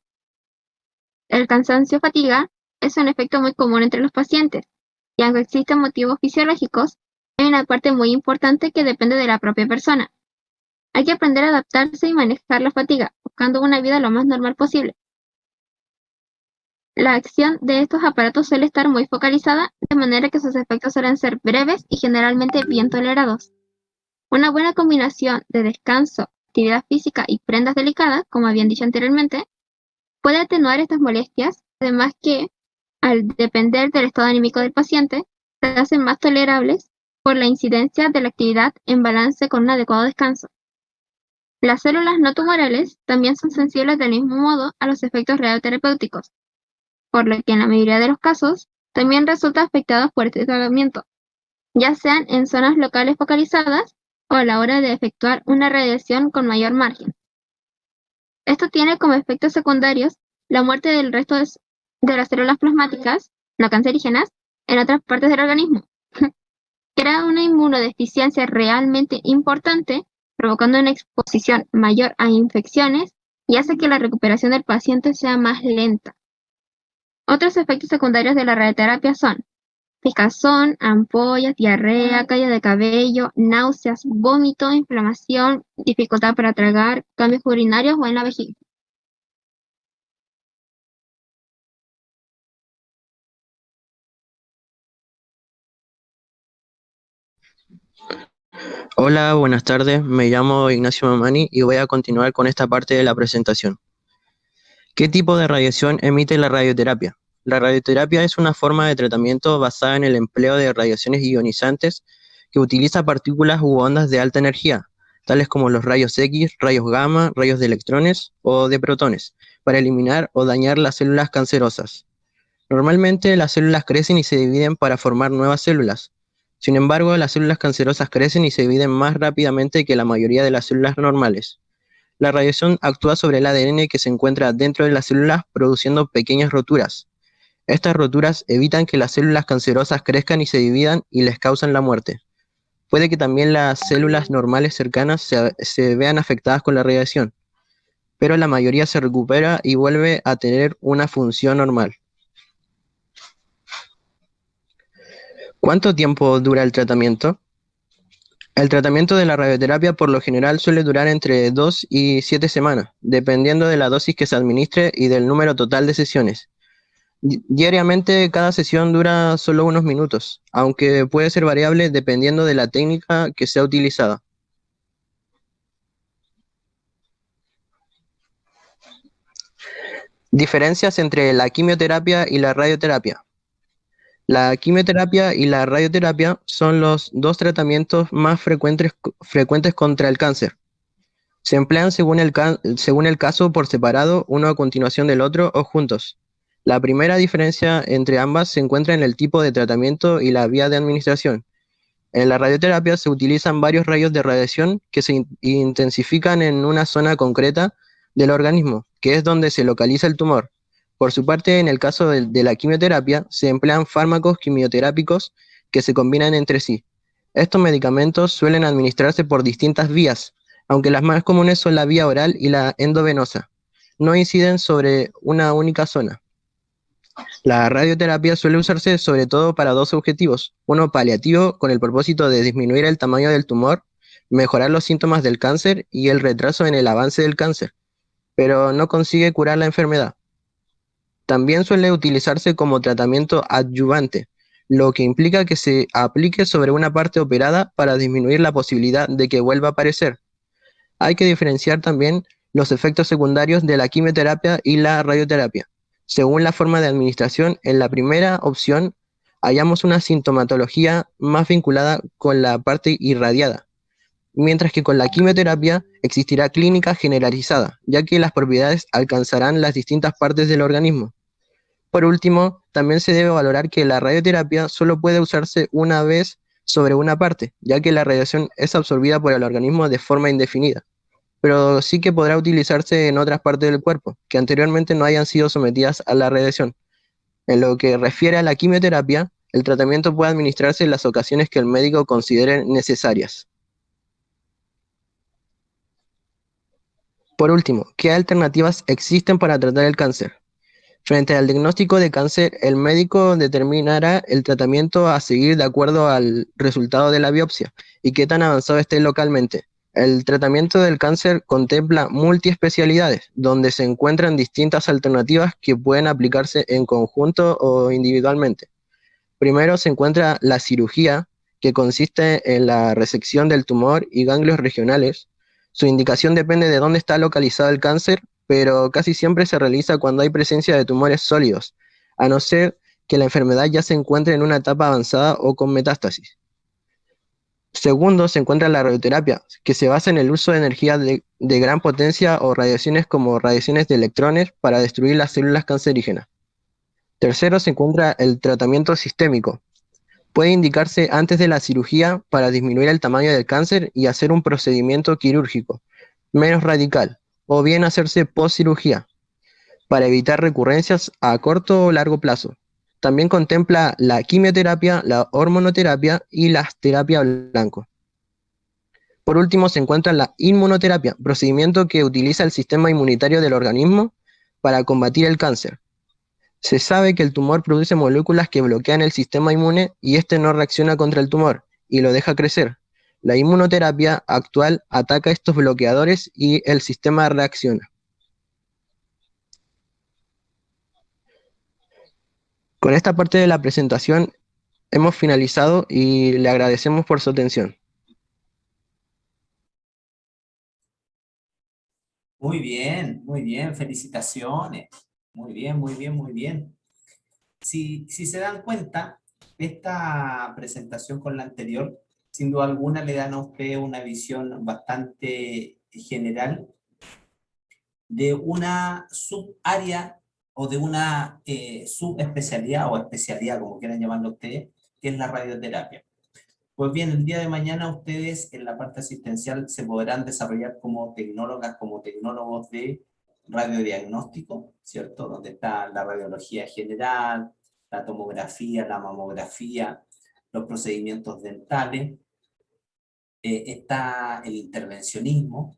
El cansancio-fatiga es un efecto muy común entre los pacientes, y aunque existen motivos fisiológicos, hay una parte muy importante que depende de la propia persona. Hay que aprender a adaptarse y manejar la fatiga, buscando una vida lo más normal posible. La acción de estos aparatos suele estar muy focalizada, de manera que sus efectos suelen ser breves y generalmente bien tolerados. Una buena combinación de descanso, actividad física y prendas delicadas, como habían dicho anteriormente, puede atenuar estas molestias, además que, al depender del estado anímico del paciente, se hacen más tolerables por la incidencia de la actividad en balance con un adecuado descanso. Las células no tumorales también son sensibles del mismo modo a los efectos radioterapéuticos, por lo que en la mayoría de los casos también resultan afectados por este tratamiento, ya sean en zonas locales focalizadas o a la hora de efectuar una radiación con mayor margen. Esto tiene como efectos secundarios la muerte del resto de las células plasmáticas no cancerígenas en otras partes del organismo. Crea una inmunodeficiencia realmente importante, provocando una exposición mayor a infecciones y hace que la recuperación del paciente sea más lenta. Otros efectos secundarios de la radioterapia son picazón, ampollas, diarrea, caída de cabello, náuseas, vómito, inflamación, dificultad para tragar, cambios urinarios o en la vejiga. Hola, buenas tardes. Me llamo Ignacio Mamani y voy a continuar con esta parte de la presentación. ¿Qué tipo de radiación emite la radioterapia? La radioterapia es una forma de tratamiento basada en el empleo de radiaciones ionizantes que utiliza partículas u ondas de alta energía, tales como los rayos X, rayos gamma, rayos de electrones o de protones, para eliminar o dañar las células cancerosas. Normalmente las células crecen y se dividen para formar nuevas células. Sin embargo, las células cancerosas crecen y se dividen más rápidamente que la mayoría de las células normales. La radiación actúa sobre el ADN que se encuentra dentro de las células, produciendo pequeñas roturas. Estas roturas evitan que las células cancerosas crezcan y se dividan y les causan la muerte. Puede que también las células normales cercanas se vean afectadas con la radiación, pero la mayoría se recupera y vuelve a tener una función normal. ¿Cuánto tiempo dura el tratamiento? El tratamiento de la radioterapia por lo general suele durar entre 2 y 7 semanas, dependiendo de la dosis que se administre y del número total de sesiones. Diariamente cada sesión dura solo unos minutos, aunque puede ser variable dependiendo de la técnica que sea utilizada. Diferencias entre la quimioterapia y la radioterapia. La quimioterapia y la radioterapia son los dos tratamientos más frecuentes contra el cáncer. Se emplean según el caso por separado, uno a continuación del otro o juntos. La primera diferencia entre ambas se encuentra en el tipo de tratamiento y la vía de administración. En la radioterapia se utilizan varios rayos de radiación que se intensifican en una zona concreta del organismo, que es donde se localiza el tumor. Por su parte, en el caso de la quimioterapia, se emplean fármacos quimioterápicos que se combinan entre sí. Estos medicamentos suelen administrarse por distintas vías, aunque las más comunes son la vía oral y la endovenosa. No inciden sobre una única zona. La radioterapia suele usarse sobre todo para dos objetivos: uno paliativo, con el propósito de disminuir el tamaño del tumor, mejorar los síntomas del cáncer y el retraso en el avance del cáncer, pero no consigue curar la enfermedad. También suele utilizarse como tratamiento adyuvante, lo que implica que se aplique sobre una parte operada para disminuir la posibilidad de que vuelva a aparecer. Hay que diferenciar también los efectos secundarios de la quimioterapia y la radioterapia. Según la forma de administración, en la primera opción hallamos una sintomatología más vinculada con la parte irradiada, mientras que con la quimioterapia existirá clínica generalizada, ya que las propiedades alcanzarán las distintas partes del organismo. Por último, también se debe valorar que la radioterapia solo puede usarse una vez sobre una parte, ya que la radiación es absorbida por el organismo de forma indefinida, pero sí que podrá utilizarse en otras partes del cuerpo, que anteriormente no hayan sido sometidas a la radiación. En lo que refiere a la quimioterapia, el tratamiento puede administrarse en las ocasiones que el médico considere necesarias. Por último, ¿qué alternativas existen para tratar el cáncer? Frente al diagnóstico de cáncer, el médico determinará el tratamiento a seguir de acuerdo al resultado de la biopsia y qué tan avanzado esté localmente. El tratamiento del cáncer contempla multiespecialidades, donde se encuentran distintas alternativas que pueden aplicarse en conjunto o individualmente. Primero se encuentra la cirugía, que consiste en la resección del tumor y ganglios regionales. Su indicación depende de dónde está localizado el cáncer, pero casi siempre se realiza cuando hay presencia de tumores sólidos, a no ser que la enfermedad ya se encuentre en una etapa avanzada o con metástasis. Segundo, se encuentra la radioterapia, que se basa en el uso de energía de gran potencia o radiaciones como radiaciones de electrones para destruir las células cancerígenas. Tercero, se encuentra el tratamiento sistémico. Puede indicarse antes de la cirugía para disminuir el tamaño del cáncer y hacer un procedimiento quirúrgico menos radical, o bien hacerse post-cirugía, para evitar recurrencias a corto o largo plazo. También contempla la quimioterapia, la hormonoterapia y la terapia blanco. Por último, se encuentra la inmunoterapia, procedimiento que utiliza el sistema inmunitario del organismo para combatir el cáncer. Se sabe que el tumor produce moléculas que bloquean el sistema inmune y este no reacciona contra el tumor y lo deja crecer. La inmunoterapia actual ataca estos bloqueadores y el sistema reacciona. Con esta parte de la presentación hemos finalizado y le agradecemos por su atención. Muy bien, felicitaciones. Muy bien, muy bien, muy bien. Si se dan cuenta, esta presentación con la anterior, sin duda alguna le dan a usted una visión bastante general de una subárea o de una subespecialidad o especialidad, como quieran llamarlo ustedes, que es la radioterapia. Pues bien, el día de mañana ustedes en la parte asistencial se podrán desarrollar como tecnólogas, como tecnólogos de radiodiagnóstico, ¿cierto? Donde está la radiología general, la tomografía, la mamografía, los procedimientos dentales, está el intervencionismo,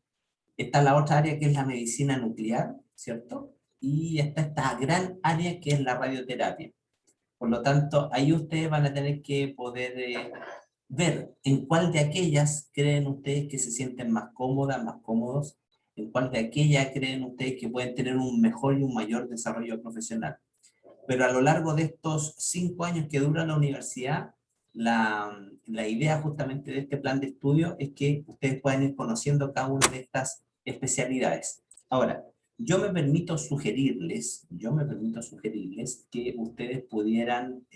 está la otra área que es la medicina nuclear, ¿cierto? Y está esta gran área que es la radioterapia. Por lo tanto, ahí ustedes van a tener que poder ver en cuál de aquellas creen ustedes que se sienten más cómodas, más cómodos, en cuál de aquellas creen ustedes que pueden tener un mejor y un mayor desarrollo profesional. Pero a lo largo de estos 5 años que dura la universidad, la idea justamente de este plan de estudio es que ustedes puedan ir conociendo cada una de estas especialidades. Ahora, yo me permito sugerirles que ustedes pudieran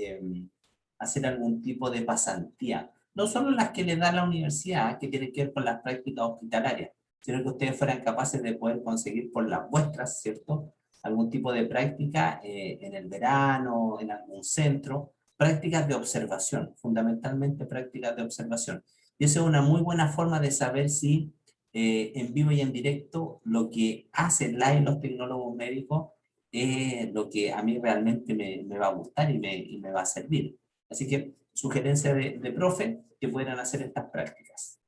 hacer algún tipo de pasantía. No solo las que les da la universidad, que tienen que ver con las prácticas hospitalarias, sino que ustedes fueran capaces de poder conseguir por las vuestras, ¿cierto?, algún tipo de práctica en el verano, en algún centro, prácticas de observación, fundamentalmente prácticas de observación. Y eso es una muy buena forma de saber si en vivo y en directo lo que hacen y los tecnólogos médicos es lo que a mí realmente me va a gustar y me va a servir. Así que sugerencia de profe que puedan hacer estas prácticas.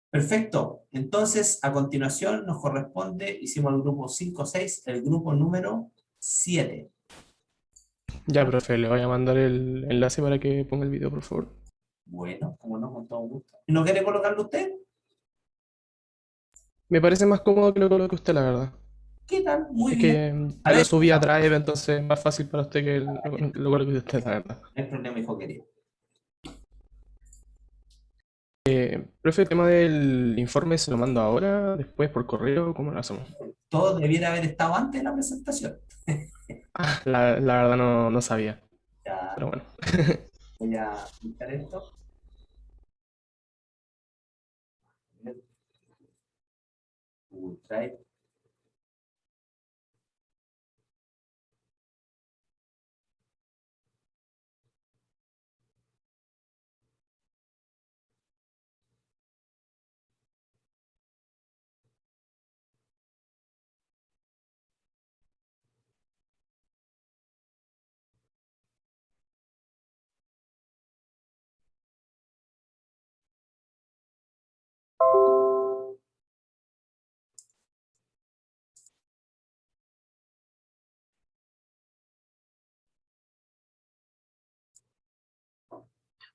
Perfecto. Entonces, a continuación nos corresponde, hicimos el grupo 5-6, el grupo número 7. Ya, profe, le voy a mandar el enlace para que ponga el video, por favor. Bueno, como no, con todo gusto. ¿No quiere colocarlo usted? Me parece más cómodo que lo coloque usted, la verdad. ¿Qué tal? Muy Es bien. que ya lo subí a Drive, entonces es más fácil para usted que lo coloque usted, la verdad. No hay problema, hijo querido. Profe, el tema del informe se lo mando ahora, después por correo, ¿cómo lo hacemos? Todo debiera haber estado antes de la presentación. La verdad no sabía. Ya. Pero bueno. Voy a quitar esto. Google Drive.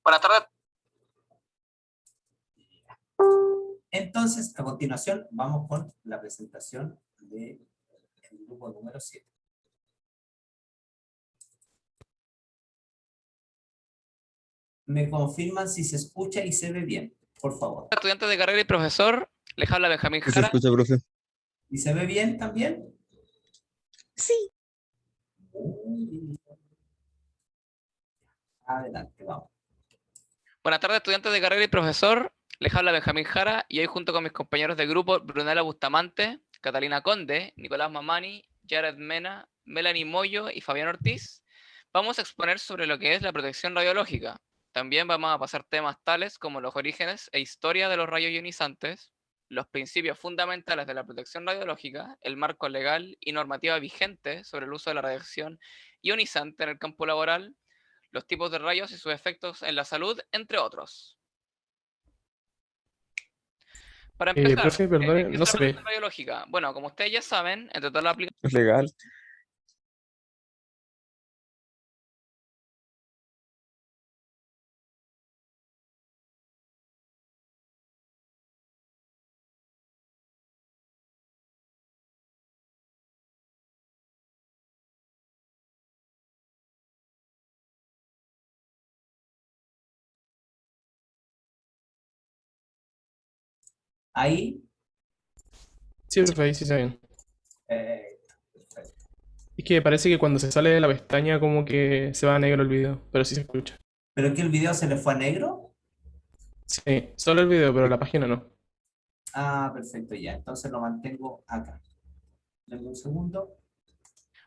Buenas tardes. Entonces, a continuación, vamos con la presentación del grupo número 7. Me confirman si se escucha y se ve bien, por favor. Estudiante de carrera y profesor, les habla Benjamín ¿Se Jara. escucha, profe? ¿Y se ve bien también? Sí. Adelante, vamos. Buenas tardes, estudiantes de carrera y profesor, les habla Benjamín Jara y hoy junto con mis compañeros de grupo Brunella Bustamante, Catalina Conde, Nicolás Mamani, Jared Mena, Melanie Moyo y Fabián Ortiz, vamos a exponer sobre lo que es la protección radiológica. También vamos a pasar temas tales como los orígenes e historia de los rayos ionizantes, los principios fundamentales de la protección radiológica, el marco legal y normativa vigente sobre el uso de la radiación ionizante en el campo laboral, los tipos de rayos y sus efectos en la salud, entre otros. Para empezar, Profe, perdone, ¿qué es no la se ve. protección radiológica? Bueno, como ustedes ya saben, entre todas las aplicaciones... Es legal. Ahí. Sí, profe, ahí sí se ven. Perfecto. Es que parece que cuando se sale de la pestaña como que se va a negro el video, pero sí se escucha. ¿Pero que el video se le fue a negro? Sí, solo el video, pero la página no. Ah, perfecto, ya. Entonces lo mantengo acá. Denme un segundo.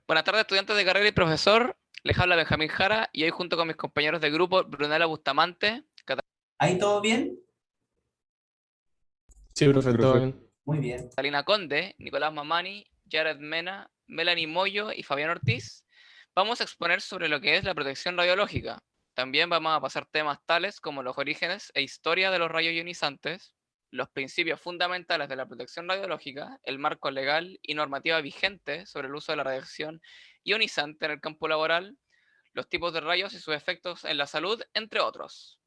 Buenas tardes, estudiantes de carrera y profesor. Les habla Benjamín Jara y hoy junto con mis compañeros de grupo Brunella Bustamante, ¿Ahí todo bien? Sí, profe, todo bien. Muy bien. Catalina Conde, Nicolás Mamani, Jared Mena, Melanie Moyo y Fabián Ortiz, vamos a exponer sobre lo que es la protección radiológica. También vamos a pasar temas tales como los orígenes e historia de los rayos ionizantes, los principios fundamentales de la protección radiológica, el marco legal y normativa vigente sobre el uso de la radiación ionizante en el campo laboral, los tipos de rayos y sus efectos en la salud, entre otros.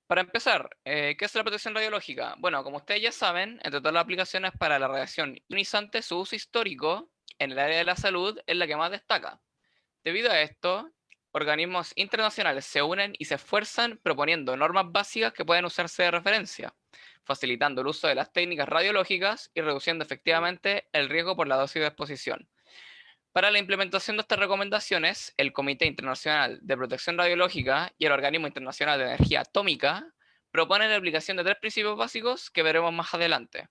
Para empezar, ¿qué es la protección radiológica? Bueno, como ustedes ya saben, entre todas las aplicaciones para la radiación ionizante, su uso histórico en el área de la salud es la que más destaca. Debido a esto, organismos internacionales se unen y se esfuerzan proponiendo normas básicas que pueden usarse de referencia, facilitando el uso de las técnicas radiológicas y reduciendo efectivamente el riesgo por la dosis de exposición. Para la implementación de estas recomendaciones, el Comité Internacional de Protección Radiológica y el Organismo Internacional de Energía Atómica proponen la aplicación de 3 principios básicos que veremos más adelante.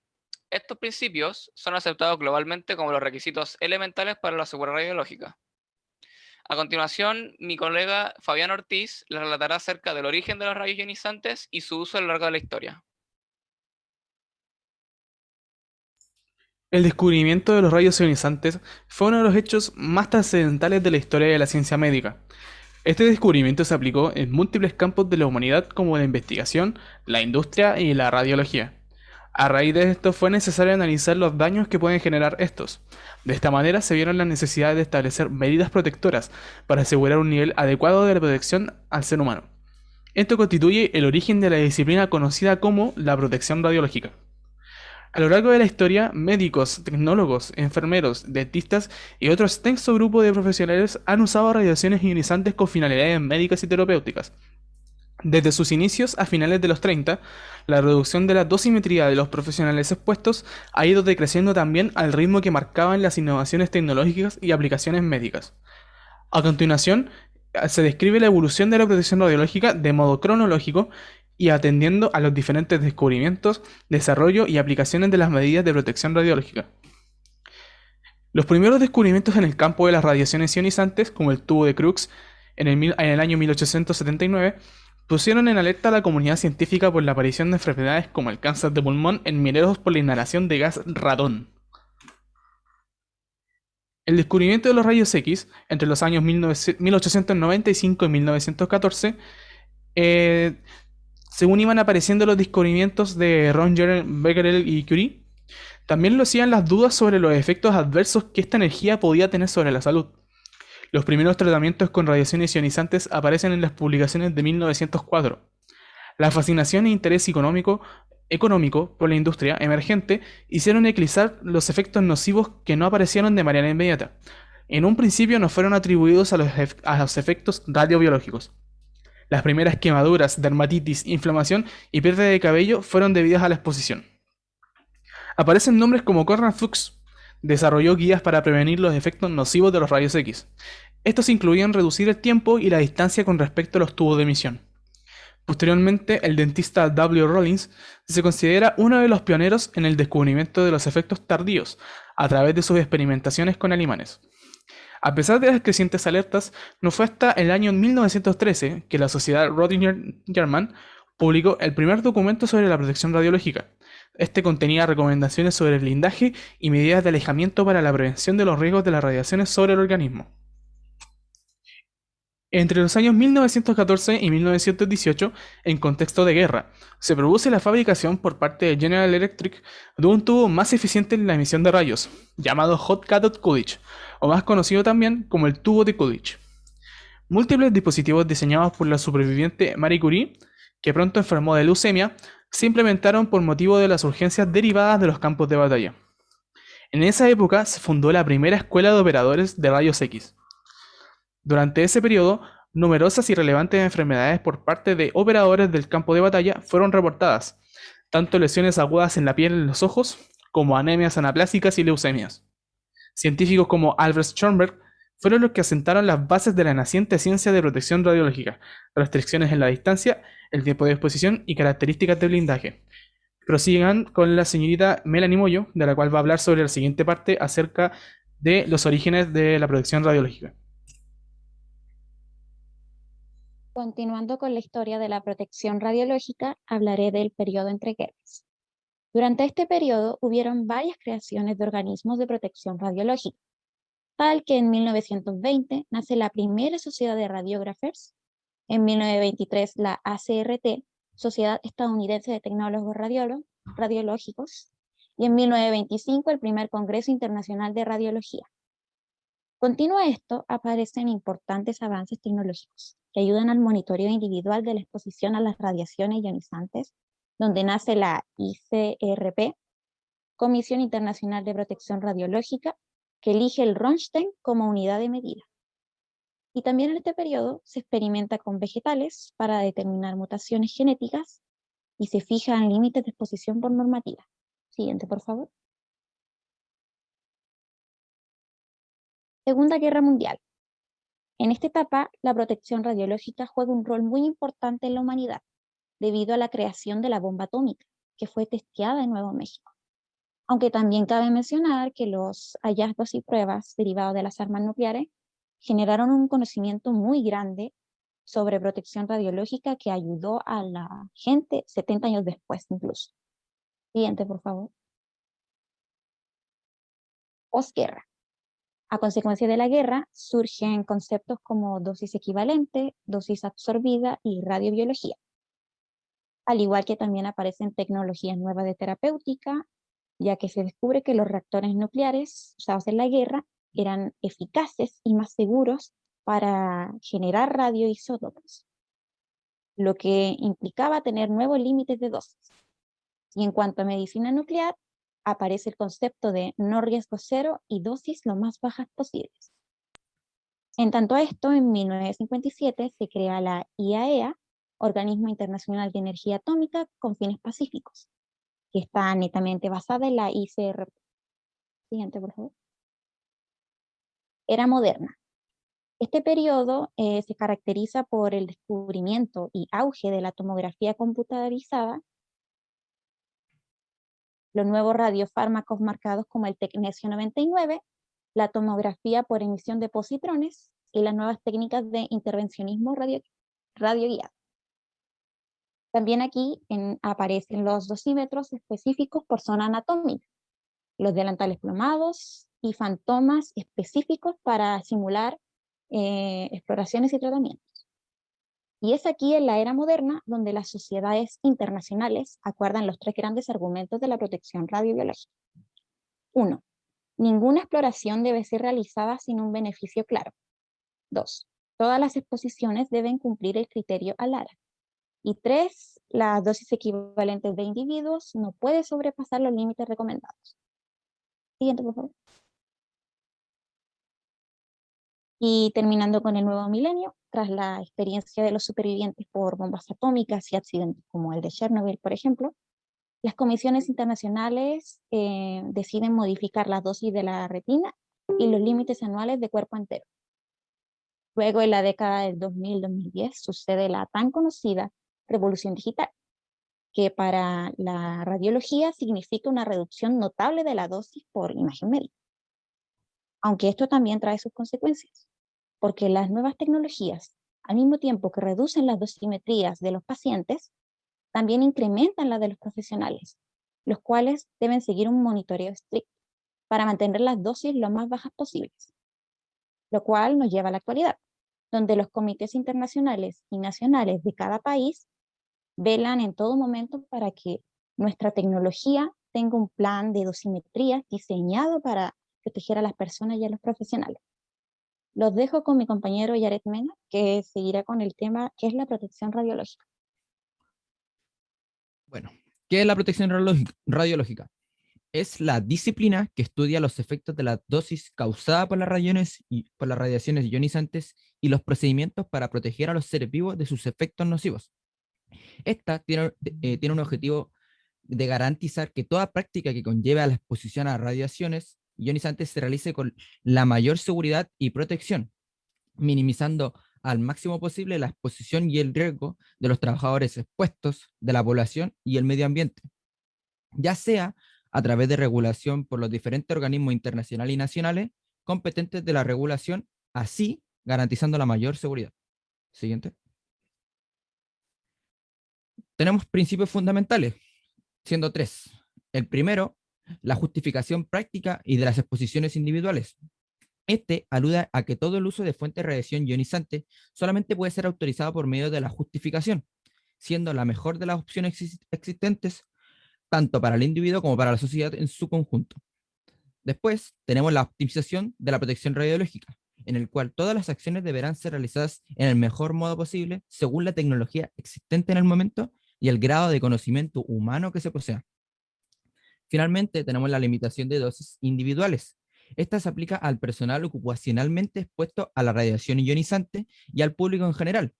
Estos principios son aceptados globalmente como los requisitos elementales para la seguridad radiológica. A continuación, mi colega Fabián Ortiz les relatará acerca del origen de los rayos ionizantes y su uso a lo largo de la historia. El descubrimiento de los rayos ionizantes fue uno de los hechos más trascendentales de la historia de la ciencia médica. Este descubrimiento se aplicó en múltiples campos de la humanidad como la investigación, la industria y la radiología. A raíz de esto fue necesario analizar los daños que pueden generar estos. De esta manera se vieron la necesidad de establecer medidas protectoras para asegurar un nivel adecuado de la protección al ser humano. Esto constituye el origen de la disciplina conocida como la protección radiológica. A lo largo de la historia, médicos, tecnólogos, enfermeros, dentistas y otro extenso grupo de profesionales han usado radiaciones ionizantes con finalidades médicas y terapéuticas. Desde sus inicios a finales de los 30, la reducción de la dosimetría de los profesionales expuestos ha ido decreciendo también al ritmo que marcaban las innovaciones tecnológicas y aplicaciones médicas. A continuación, se describe la evolución de la protección radiológica de modo cronológico y atendiendo a los diferentes descubrimientos, desarrollo y aplicaciones de las medidas de protección radiológica. Los primeros descubrimientos en el campo de las radiaciones ionizantes, como el tubo de Crookes en el año 1879, pusieron en alerta a la comunidad científica por la aparición de enfermedades como el cáncer de pulmón en mineros por la inhalación de gas radón. El descubrimiento de los rayos X entre los años 1895 y 1914 según iban apareciendo los descubrimientos de Röntgen, Becquerel y Curie, también lo hacían las dudas sobre los efectos adversos que esta energía podía tener sobre la salud. Los primeros tratamientos con radiaciones ionizantes aparecen en las publicaciones de 1904. La fascinación e interés económico por la industria emergente hicieron eclipsar los efectos nocivos que no aparecieron de manera inmediata. En un principio no fueron atribuidos a los efectos radiobiológicos. Las primeras quemaduras, dermatitis, inflamación y pérdida de cabello fueron debidas a la exposición. Aparecen nombres como Conrad Fuchs, desarrolló guías para prevenir los efectos nocivos de los rayos X. Estos incluían reducir el tiempo y la distancia con respecto a los tubos de emisión. Posteriormente, el dentista W. Rollins se considera uno de los pioneros en el descubrimiento de los efectos tardíos a través de sus experimentaciones con alemanes. A pesar de las crecientes alertas, no fue hasta el año 1913 que la Sociedad Röntgen-German publicó el primer documento sobre la protección radiológica. Este contenía recomendaciones sobre el blindaje y medidas de alejamiento para la prevención de los riesgos de las radiaciones sobre el organismo. Entre los años 1914 y 1918, en contexto de guerra, se produce la fabricación por parte de General Electric de un tubo más eficiente en la emisión de rayos, llamado Hot Cathode Coolidge, o más conocido también como el tubo de Coolidge. Múltiples dispositivos diseñados por la superviviente Marie Curie, que pronto enfermó de leucemia, se implementaron por motivo de las urgencias derivadas de los campos de batalla. En esa época se fundó la primera escuela de operadores de rayos X. Durante ese periodo, numerosas y relevantes enfermedades por parte de operadores del campo de batalla fueron reportadas, tanto lesiones agudas en la piel y en los ojos, como anemias anaplásicas y leucemias. Científicos como Albert Schoenberg fueron los que asentaron las bases de la naciente ciencia de protección radiológica, restricciones en la distancia, el tiempo de exposición y características de blindaje. Prosigan con la señorita Melanie Moyo, de la cual va a hablar sobre la siguiente parte acerca de los orígenes de la protección radiológica. Continuando con la historia de la protección radiológica, hablaré del periodo entre guerras. Durante este periodo hubieron varias creaciones de organismos de protección radiológica, tal que en 1920 nace la primera Sociedad de Radiographers, en 1923 la ACRT, Sociedad Estadounidense de Tecnólogos Radiológicos, y en 1925 el primer Congreso Internacional de Radiología. Continuo a esto, aparecen importantes avances tecnológicos que ayudan al monitoreo individual de la exposición a las radiaciones ionizantes, donde nace la ICRP, Comisión Internacional de Protección Radiológica, que elige el Röntgen como unidad de medida. Y también en este periodo se experimenta con vegetales para determinar mutaciones genéticas y se fijan límites de exposición por normativa. Siguiente, por favor. Segunda Guerra Mundial. En esta etapa, la protección radiológica juega un rol muy importante en la humanidad, debido a la creación de la bomba atómica, que fue testeada en Nuevo México. Aunque también cabe mencionar que los hallazgos y pruebas derivados de las armas nucleares generaron un conocimiento muy grande sobre protección radiológica que ayudó a la gente 70 años después incluso. Siguiente, por favor. Posguerra. A consecuencia de la guerra, surgen conceptos como dosis equivalente, dosis absorbida y radiobiología. Al igual que también aparecen tecnologías nuevas de terapéutica, ya que se descubre que los reactores nucleares usados en la guerra eran eficaces y más seguros para generar radioisótopos, lo que implicaba tener nuevos límites de dosis. Y en cuanto a medicina nuclear, aparece el concepto de no riesgo cero y dosis lo más bajas posibles. En tanto a esto, en 1957 se crea la IAEA, Organismo Internacional de Energía Atómica con fines pacíficos, que está netamente basada en la ICRP. Siguiente, por favor. Era moderna. Este periodo se caracteriza por el descubrimiento y auge de la tomografía computarizada, los nuevos radiofármacos marcados como el tecnesio 99, la tomografía por emisión de positrones y las nuevas técnicas de intervencionismo radioguiado. También aquí aparecen los dosímetros específicos por zona anatómica, los delantales plomados y fantomas específicos para simular exploraciones y tratamientos. Y es aquí en la era moderna donde las sociedades internacionales acuerdan los tres grandes argumentos de la protección radiobiológica. 1. Ninguna exploración debe ser realizada sin un beneficio claro. 2. Todas las exposiciones deben cumplir el criterio ALARA. Y 3. Las dosis equivalentes de individuos no pueden sobrepasar los límites recomendados. Siguiente, por favor. Y terminando con el nuevo milenio, tras la experiencia de los supervivientes por bombas atómicas y accidentes como el de Chernobyl, por ejemplo, las comisiones internacionales deciden modificar las dosis de la retina y los límites anuales de cuerpo entero. Luego, en la década del 2000-2010, sucede la tan conocida revolución digital, que para la radiología significa una reducción notable de la dosis por imagen médica. Aunque esto también trae sus consecuencias, porque las nuevas tecnologías, al mismo tiempo que reducen las dosimetrías de los pacientes, también incrementan las de los profesionales, los cuales deben seguir un monitoreo estricto para mantener las dosis lo más bajas posibles, lo cual nos lleva a la actualidad, donde los comités internacionales y nacionales de cada país velan en todo momento para que nuestra tecnología tenga un plan de dosimetría diseñado para proteger a las personas y a los profesionales. Los dejo con mi compañero Yaret Mena, que seguirá con el tema que es la protección radiológica. Bueno, ¿qué es la protección radiológica? Es la disciplina que estudia los efectos de la dosis causada por las radiaciones ionizantes y los procedimientos para proteger a los seres vivos de sus efectos nocivos. Esta tiene un objetivo de garantizar que toda práctica que conlleve a la exposición a radiaciones ionizantes se realice con la mayor seguridad y protección, minimizando al máximo posible la exposición y el riesgo de los trabajadores expuestos, de la población y el medio ambiente, ya sea a través de regulación por los diferentes organismos internacionales y nacionales competentes de la regulación, así garantizando la mayor seguridad. Siguiente. Tenemos principios fundamentales, siendo tres. El primero, la justificación práctica y de las exposiciones individuales. Este alude a que todo el uso de fuentes de radiación ionizante solamente puede ser autorizado por medio de la justificación, siendo la mejor de las opciones existentes tanto para el individuo como para la sociedad en su conjunto. Después tenemos la optimización de la protección radiológica, en el cual todas las acciones deberán ser realizadas en el mejor modo posible según la tecnología existente en el momento y el grado de conocimiento humano que se posea. Finalmente, tenemos la limitación de dosis individuales, Esta se aplica al personal ocupacionalmente expuesto a la radiación ionizante y al público en general.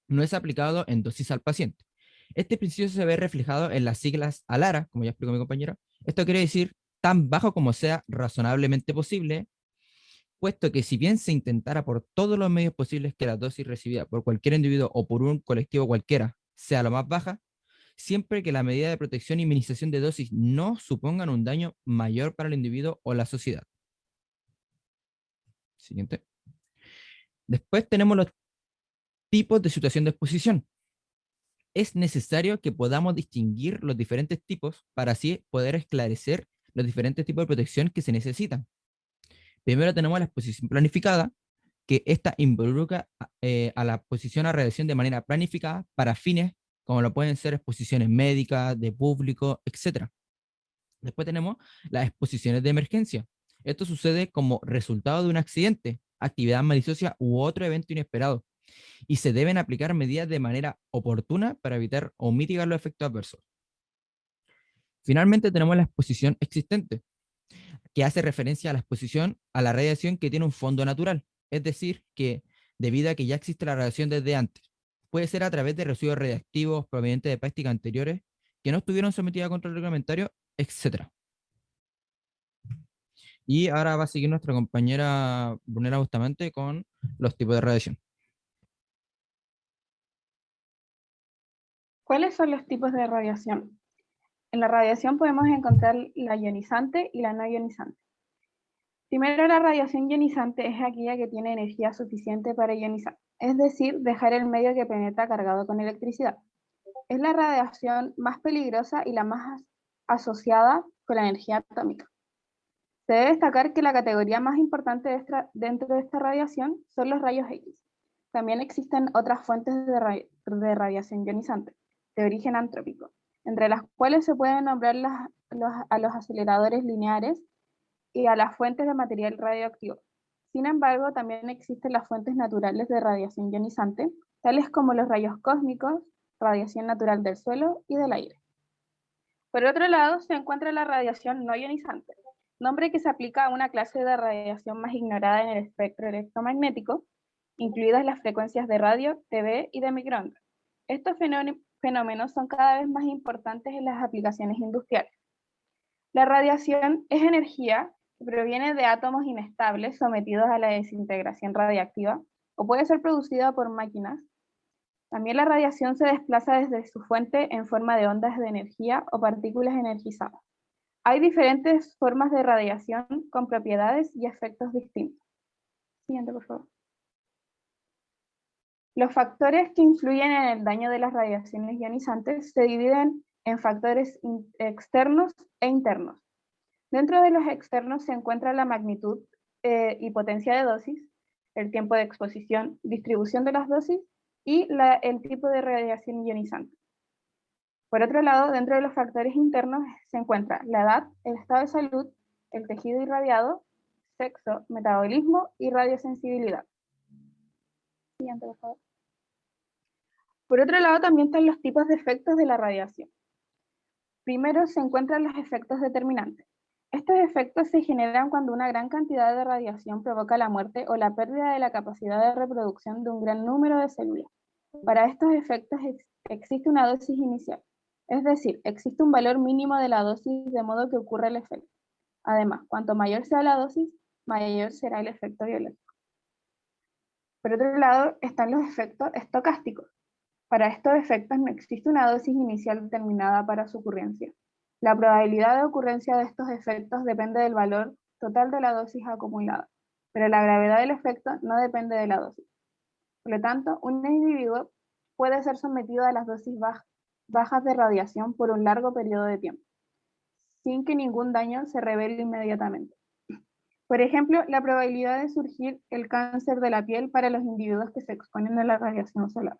No es aplicado en dosis al paciente. Este principio se ve reflejado en las siglas ALARA, como ya explicó mi compañero. Esto quiere decir tan bajo como sea razonablemente posible, puesto que si bien se intentara por todos los medios posibles que la dosis recibida por cualquier individuo o por un colectivo cualquiera sea lo más baja, siempre que la medida de protección y minimización de dosis no supongan un daño mayor para el individuo o la sociedad. Siguiente. Después tenemos los tipos de situación de exposición. Es necesario que podamos distinguir los diferentes tipos para así poder esclarecer los diferentes tipos de protección que se necesitan. Primero tenemos la exposición planificada, que esta involucra a la exposición a radiación de manera planificada para fines como lo pueden ser exposiciones médicas, de público, etc. Después tenemos las exposiciones de emergencia. Esto sucede como resultado de un accidente, actividad maliciosa u otro evento inesperado, y se deben aplicar medidas de manera oportuna para evitar o mitigar los efectos adversos. Finalmente tenemos la exposición existente, que hace referencia a la exposición a la radiación que tiene un fondo natural, es decir, que debido a que ya existe la radiación desde antes, puede ser a través de residuos radiactivos provenientes de prácticas anteriores que no estuvieron sometidas a control reglamentario, etc. Y ahora va a seguir nuestra compañera Brunella Bustamante con los tipos de radiación. ¿Cuáles son los tipos de radiación? En la radiación podemos encontrar la ionizante y la no ionizante. Primero, la radiación ionizante es aquella que tiene energía suficiente para ionizar, es decir, dejar el medio que penetra cargado con electricidad. Es la radiación más peligrosa y la más asociada con la energía atómica. Se debe destacar que la categoría más importante dentro de esta radiación son los rayos X. También existen otras fuentes de radiación ionizante, de origen antrópico, entre las cuales se pueden nombrar a los aceleradores lineares y a las fuentes de material radioactivo. Sin embargo, también existen las fuentes naturales de radiación ionizante, tales como los rayos cósmicos, radiación natural del suelo y del aire. Por otro lado, se encuentra la radiación no ionizante, nombre que se aplica a una clase de radiación más ignorada en el espectro electromagnético, incluidas las frecuencias de radio, TV y de microondas. Estos fenómenos son cada vez más importantes en las aplicaciones industriales. La radiación es energía que proviene de átomos inestables sometidos a la desintegración radiactiva o puede ser producida por máquinas. También la radiación se desplaza desde su fuente en forma de ondas de energía o partículas energizadas. Hay diferentes formas de radiación con propiedades y efectos distintos. Siguiente, por favor. Los factores que influyen en el daño de las radiaciones ionizantes se dividen en factores externos e internos. Dentro de los externos se encuentra la magnitud y potencia de dosis, el tiempo de exposición, distribución de las dosis y el tipo de radiación ionizante. Por otro lado, dentro de los factores internos se encuentra la edad, el estado de salud, el tejido irradiado, sexo, metabolismo y radiosensibilidad. Siguiente, por favor. Por otro lado, también están los tipos de efectos de la radiación. Primero se encuentran los efectos determinantes. Estos efectos se generan cuando una gran cantidad de radiación provoca la muerte o la pérdida de la capacidad de reproducción de un gran número de células. Para estos efectos existe una dosis inicial, es decir, existe un valor mínimo de la dosis de modo que ocurra el efecto. Además, cuanto mayor sea la dosis, mayor será el efecto biológico. Por otro lado, están los efectos estocásticos. Para estos efectos no existe una dosis inicial determinada para su ocurrencia. La probabilidad de ocurrencia de estos efectos depende del valor total de la dosis acumulada, pero la gravedad del efecto no depende de la dosis. Por lo tanto, un individuo puede ser sometido a las dosis bajas de radiación por un largo periodo de tiempo, sin que ningún daño se revele inmediatamente. Por ejemplo, la probabilidad de surgir el cáncer de la piel para los individuos que se exponen a la radiación solar.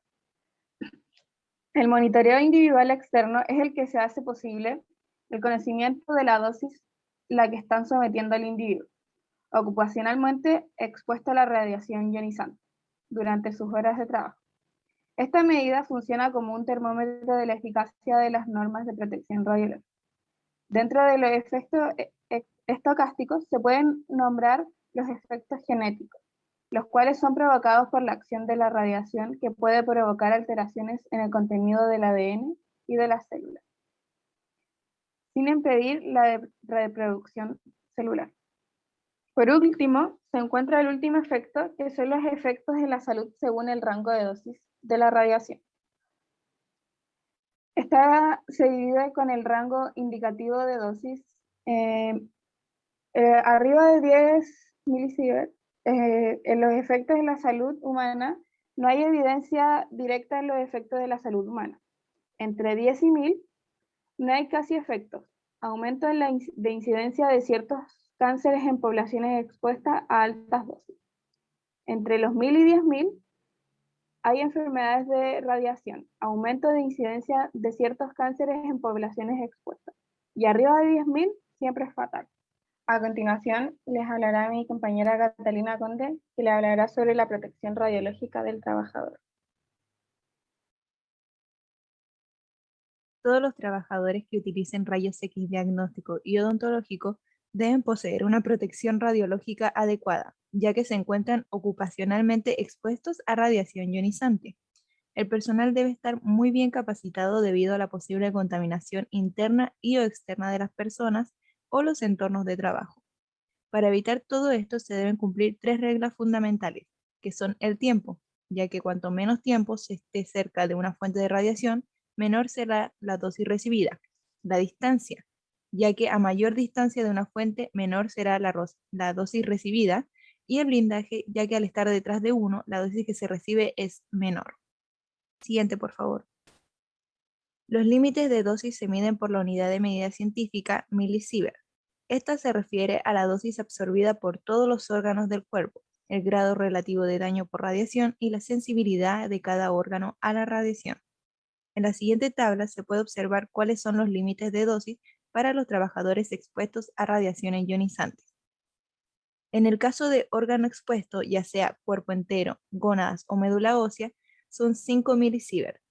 El monitoreo individual externo es el que se hace posible el conocimiento de la dosis a la que están sometiendo al individuo, ocupacionalmente expuesto a la radiación ionizante, durante sus horas de trabajo. Esta medida funciona como un termómetro de la eficacia de las normas de protección radiológica. Dentro de los efectos estocásticos se pueden nombrar los efectos genéticos, los cuales son provocados por la acción de la radiación que puede provocar alteraciones en el contenido del ADN y de las células, sin impedir la reproducción celular. Por último, se encuentra el último efecto, que son los efectos en la salud según el rango de dosis de la radiación. Esta se divide con el rango indicativo de dosis. Arriba de 10 milisievert, en los efectos en la salud humana, no hay evidencia directa en los efectos de la salud humana. Entre 10 y 1000 no hay casi efectos. Aumento de incidencia de ciertos cánceres en poblaciones expuestas a altas dosis. Entre los 1000 y 10.000 hay enfermedades de radiación, aumento de incidencia de ciertos cánceres en poblaciones expuestas. Y arriba de 10.000 siempre es fatal. A continuación, les hablará mi compañera Catalina Conde, que le hablará sobre la protección radiológica del trabajador. Todos los trabajadores que utilicen rayos X diagnóstico y odontológico deben poseer una protección radiológica adecuada, ya que se encuentran ocupacionalmente expuestos a radiación ionizante. El personal debe estar muy bien capacitado debido a la posible contaminación interna y o externa de las personas o los entornos de trabajo. Para evitar todo esto se deben cumplir 3 reglas fundamentales, que son el tiempo, ya que cuanto menos tiempo se esté cerca de una fuente de radiación, menor será la dosis recibida. La distancia, ya que a mayor distancia de una fuente, menor será la dosis recibida, y el blindaje, ya que al estar detrás de uno, la dosis que se recibe es menor. Siguiente, por favor. Los límites de dosis se miden por la unidad de medida científica milisievert. Esta se refiere a la dosis absorbida por todos los órganos del cuerpo, el grado relativo de daño por radiación y la sensibilidad de cada órgano a la radiación. En la siguiente tabla se puede observar cuáles son los límites de dosis para los trabajadores expuestos a radiaciones ionizantes. En el caso de órgano expuesto, ya sea cuerpo entero, gónadas o médula ósea, son 5 milisievert.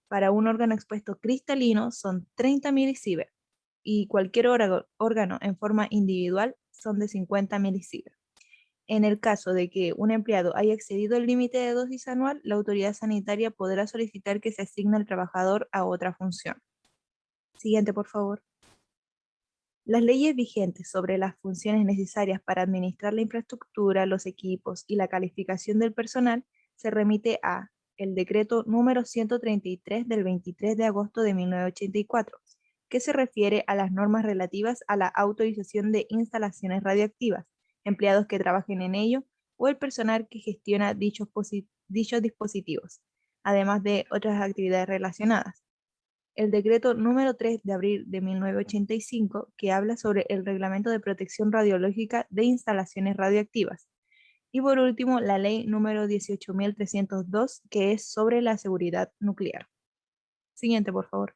Para un órgano expuesto cristalino son 30 milisievert y cualquier órgano en forma individual son de 50 milisievert. En el caso de que un empleado haya excedido el límite de dosis anual, la autoridad sanitaria podrá solicitar que se asigne al trabajador a otra función. Siguiente, por favor. Las leyes vigentes sobre las funciones necesarias para administrar la infraestructura, los equipos y la calificación del personal se remite a el decreto número 133 del 23 de agosto de 1984, que se refiere a las normas relativas a la autorización de instalaciones radioactivas, empleados que trabajen en ello o el personal que gestiona dichos dispositivos, además de otras actividades relacionadas. El decreto número 3 de abril de 1985, que habla sobre el reglamento de protección radiológica de instalaciones radioactivas. Y por último, la ley número 18.302, que es sobre la seguridad nuclear. Siguiente, por favor.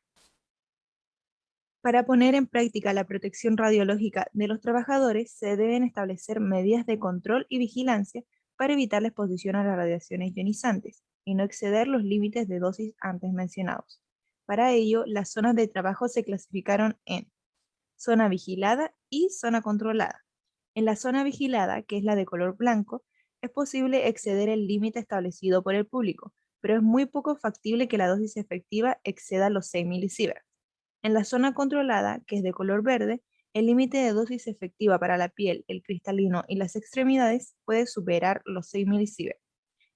Para poner en práctica la protección radiológica de los trabajadores, se deben establecer medidas de control y vigilancia para evitar la exposición a las radiaciones ionizantes y no exceder los límites de dosis antes mencionados. Para ello, las zonas de trabajo se clasificaron en zona vigilada y zona controlada. En la zona vigilada, que es la de color blanco, es posible exceder el límite establecido por el público, pero es muy poco factible que la dosis efectiva exceda los 6 milisievert. En la zona controlada, que es de color verde, el límite de dosis efectiva para la piel, el cristalino y las extremidades puede superar los 6 milisievert.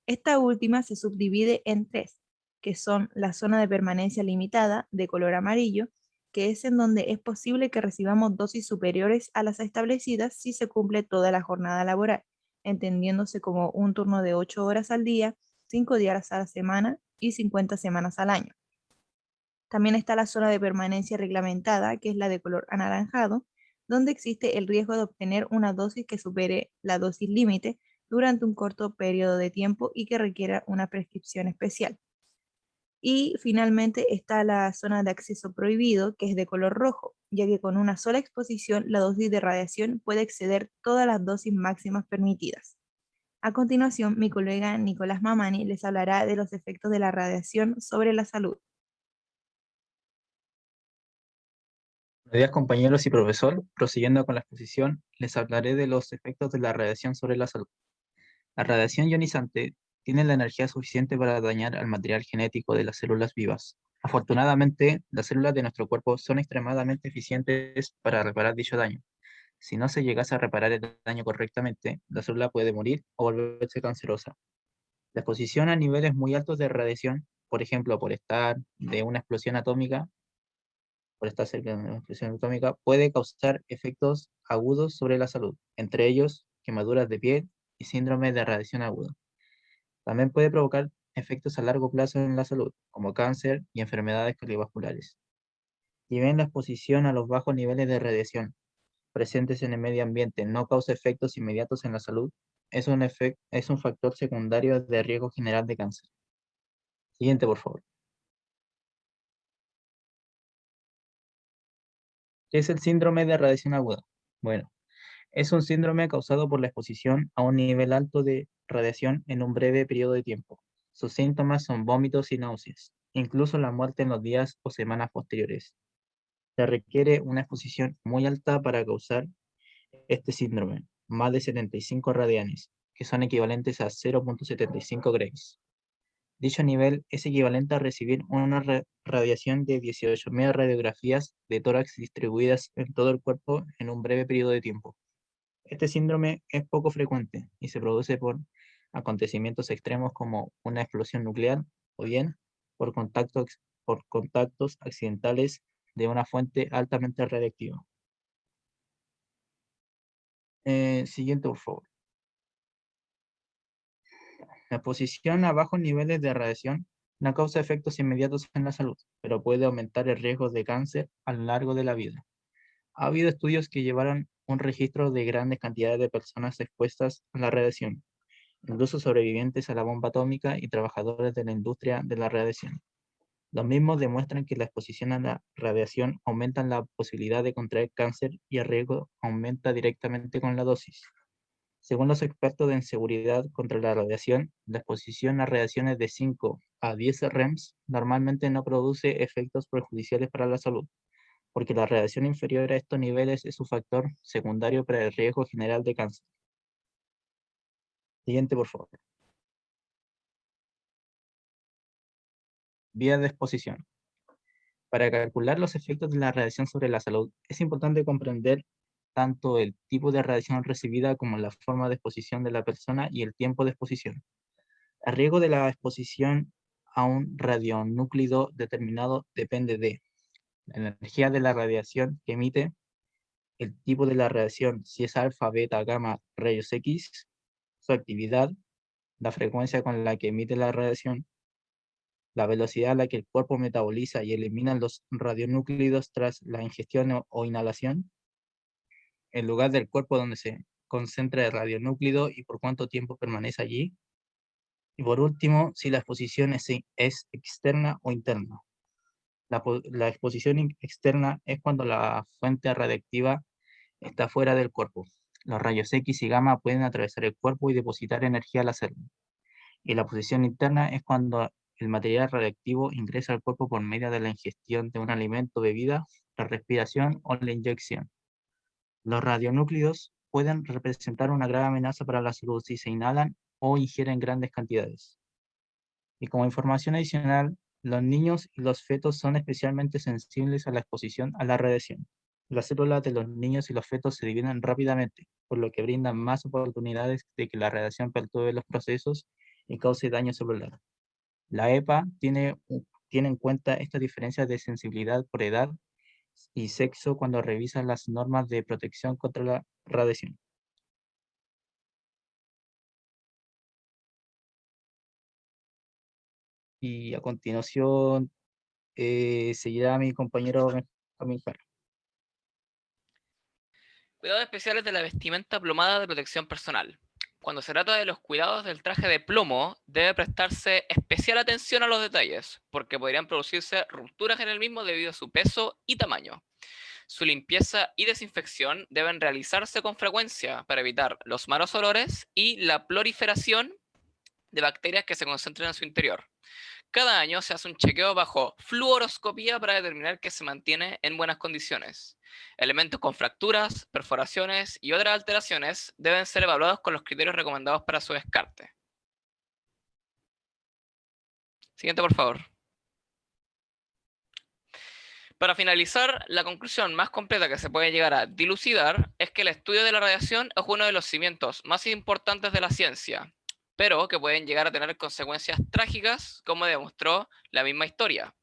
Esta última se subdivide en 3, que son la zona de permanencia limitada, de color amarillo, que es en donde es posible que recibamos dosis superiores a las establecidas si se cumple toda la jornada laboral, entendiéndose como un turno de 8 horas al día, 5 días a la semana y 50 semanas al año. También está la zona de permanencia reglamentada, que es la de color anaranjado, donde existe el riesgo de obtener una dosis que supere la dosis límite durante un corto periodo de tiempo y que requiera una prescripción especial. Y finalmente está la zona de acceso prohibido, que es de color rojo, ya que con una sola exposición la dosis de radiación puede exceder todas las dosis máximas permitidas. A continuación, mi colega Nicolás Mamani les hablará de los efectos de la radiación sobre la salud. Buenos días, compañeros y profesor. Prosiguiendo con la exposición, les hablaré de los efectos de la radiación sobre la salud. La radiación ionizante tiene la energía suficiente para dañar al material genético de las células vivas. Afortunadamente, las células de nuestro cuerpo son extremadamente eficientes para reparar dicho daño. Si no se llegase a reparar el daño correctamente, la célula puede morir o volverse cancerosa. La exposición a niveles muy altos de radiación, por ejemplo, por estar cerca de una explosión atómica, puede causar efectos agudos sobre la salud, entre ellos quemaduras de piel y síndrome de radiación aguda. También puede provocar efectos a largo plazo en la salud, como cáncer y enfermedades cardiovasculares. Si bien la exposición a los bajos niveles de radiación presentes en el medio ambiente no causa efectos inmediatos en la salud, es un factor secundario de riesgo general de cáncer. Siguiente, por favor. ¿Qué es el síndrome de radiación aguda? Bueno, es un síndrome causado por la exposición a un nivel alto de radiación en un breve periodo de tiempo. Sus síntomas son vómitos y náuseas, incluso la muerte en los días o semanas posteriores. Se requiere una exposición muy alta para causar este síndrome, más de 75 radianes, que son equivalentes a 0.75 grays. Dicho nivel es equivalente a recibir una radiación de 18.000 radiografías de tórax distribuidas en todo el cuerpo en un breve periodo de tiempo. Este síndrome es poco frecuente y se produce por acontecimientos extremos como una explosión nuclear o bien por contactos accidentales de una fuente altamente radiactiva. Siguiente, por favor. La exposición a bajos niveles de radiación no causa efectos inmediatos en la salud, pero puede aumentar el riesgo de cáncer a lo largo de la vida. Ha habido estudios que llevaron un registro de grandes cantidades de personas expuestas a la radiación, incluso sobrevivientes a la bomba atómica y trabajadores de la industria de la radiación. Los mismos demuestran que la exposición a la radiación aumenta la posibilidad de contraer cáncer y el riesgo aumenta directamente con la dosis. Según los expertos en seguridad contra la radiación, la exposición a radiaciones de 5 a 10 REMS normalmente no produce efectos perjudiciales para la salud, porque la radiación inferior a estos niveles es un factor secundario para el riesgo general de cáncer. Siguiente, por favor. Vías de exposición. Para calcular los efectos de la radiación sobre la salud, es importante comprender tanto el tipo de radiación recibida como la forma de exposición de la persona y el tiempo de exposición. El riesgo de la exposición a un radionúclido determinado depende de la energía de la radiación que emite, el tipo de la radiación, si es alfa, beta, gamma, rayos X, su actividad, la frecuencia con la que emite la radiación, la velocidad a la que el cuerpo metaboliza y elimina los radionúclidos tras la ingestión o inhalación, el lugar del cuerpo donde se concentra el radionúclido y por cuánto tiempo permanece allí, y por último, si la exposición es externa o interna. La exposición externa es cuando la fuente radiactiva está fuera del cuerpo. Los rayos X y gamma pueden atravesar el cuerpo y depositar energía a la célula. Y la exposición interna es cuando el material radiactivo ingresa al cuerpo por medio de la ingestión de un alimento, bebida, la respiración o la inyección. Los radionúclidos pueden representar una grave amenaza para la salud si se inhalan o ingieren grandes cantidades. Y como información adicional, los niños y los fetos son especialmente sensibles a la exposición a la radiación. Las células de los niños y los fetos se dividen rápidamente, por lo que brindan más oportunidades de que la radiación perturbe los procesos y cause daño celular. La EPA tiene en cuenta esta diferencia de sensibilidad por edad y sexo cuando revisa las normas de protección contra la radiación. Y a continuación seguirá mi compañero Benjamín Jara. Cuidados especiales de la vestimenta plomada de protección personal. Cuando se trata de los cuidados del traje de plomo, debe prestarse especial atención a los detalles, porque podrían producirse rupturas en el mismo debido a su peso y tamaño. Su limpieza y desinfección deben realizarse con frecuencia para evitar los malos olores y la proliferación de bacterias que se concentran en su interior, Cada año se hace un chequeo bajo fluoroscopía para determinar que se mantiene en buenas condiciones. Elementos con fracturas, perforaciones y otras alteraciones deben ser evaluados con los criterios recomendados para su descarte. Siguiente, por favor. Para finalizar, la conclusión más completa que se puede llegar a dilucidar es que el estudio de la radiación es uno de los cimientos más importantes de la ciencia, pero que pueden llegar a tener consecuencias trágicas, como demostró la misma historia.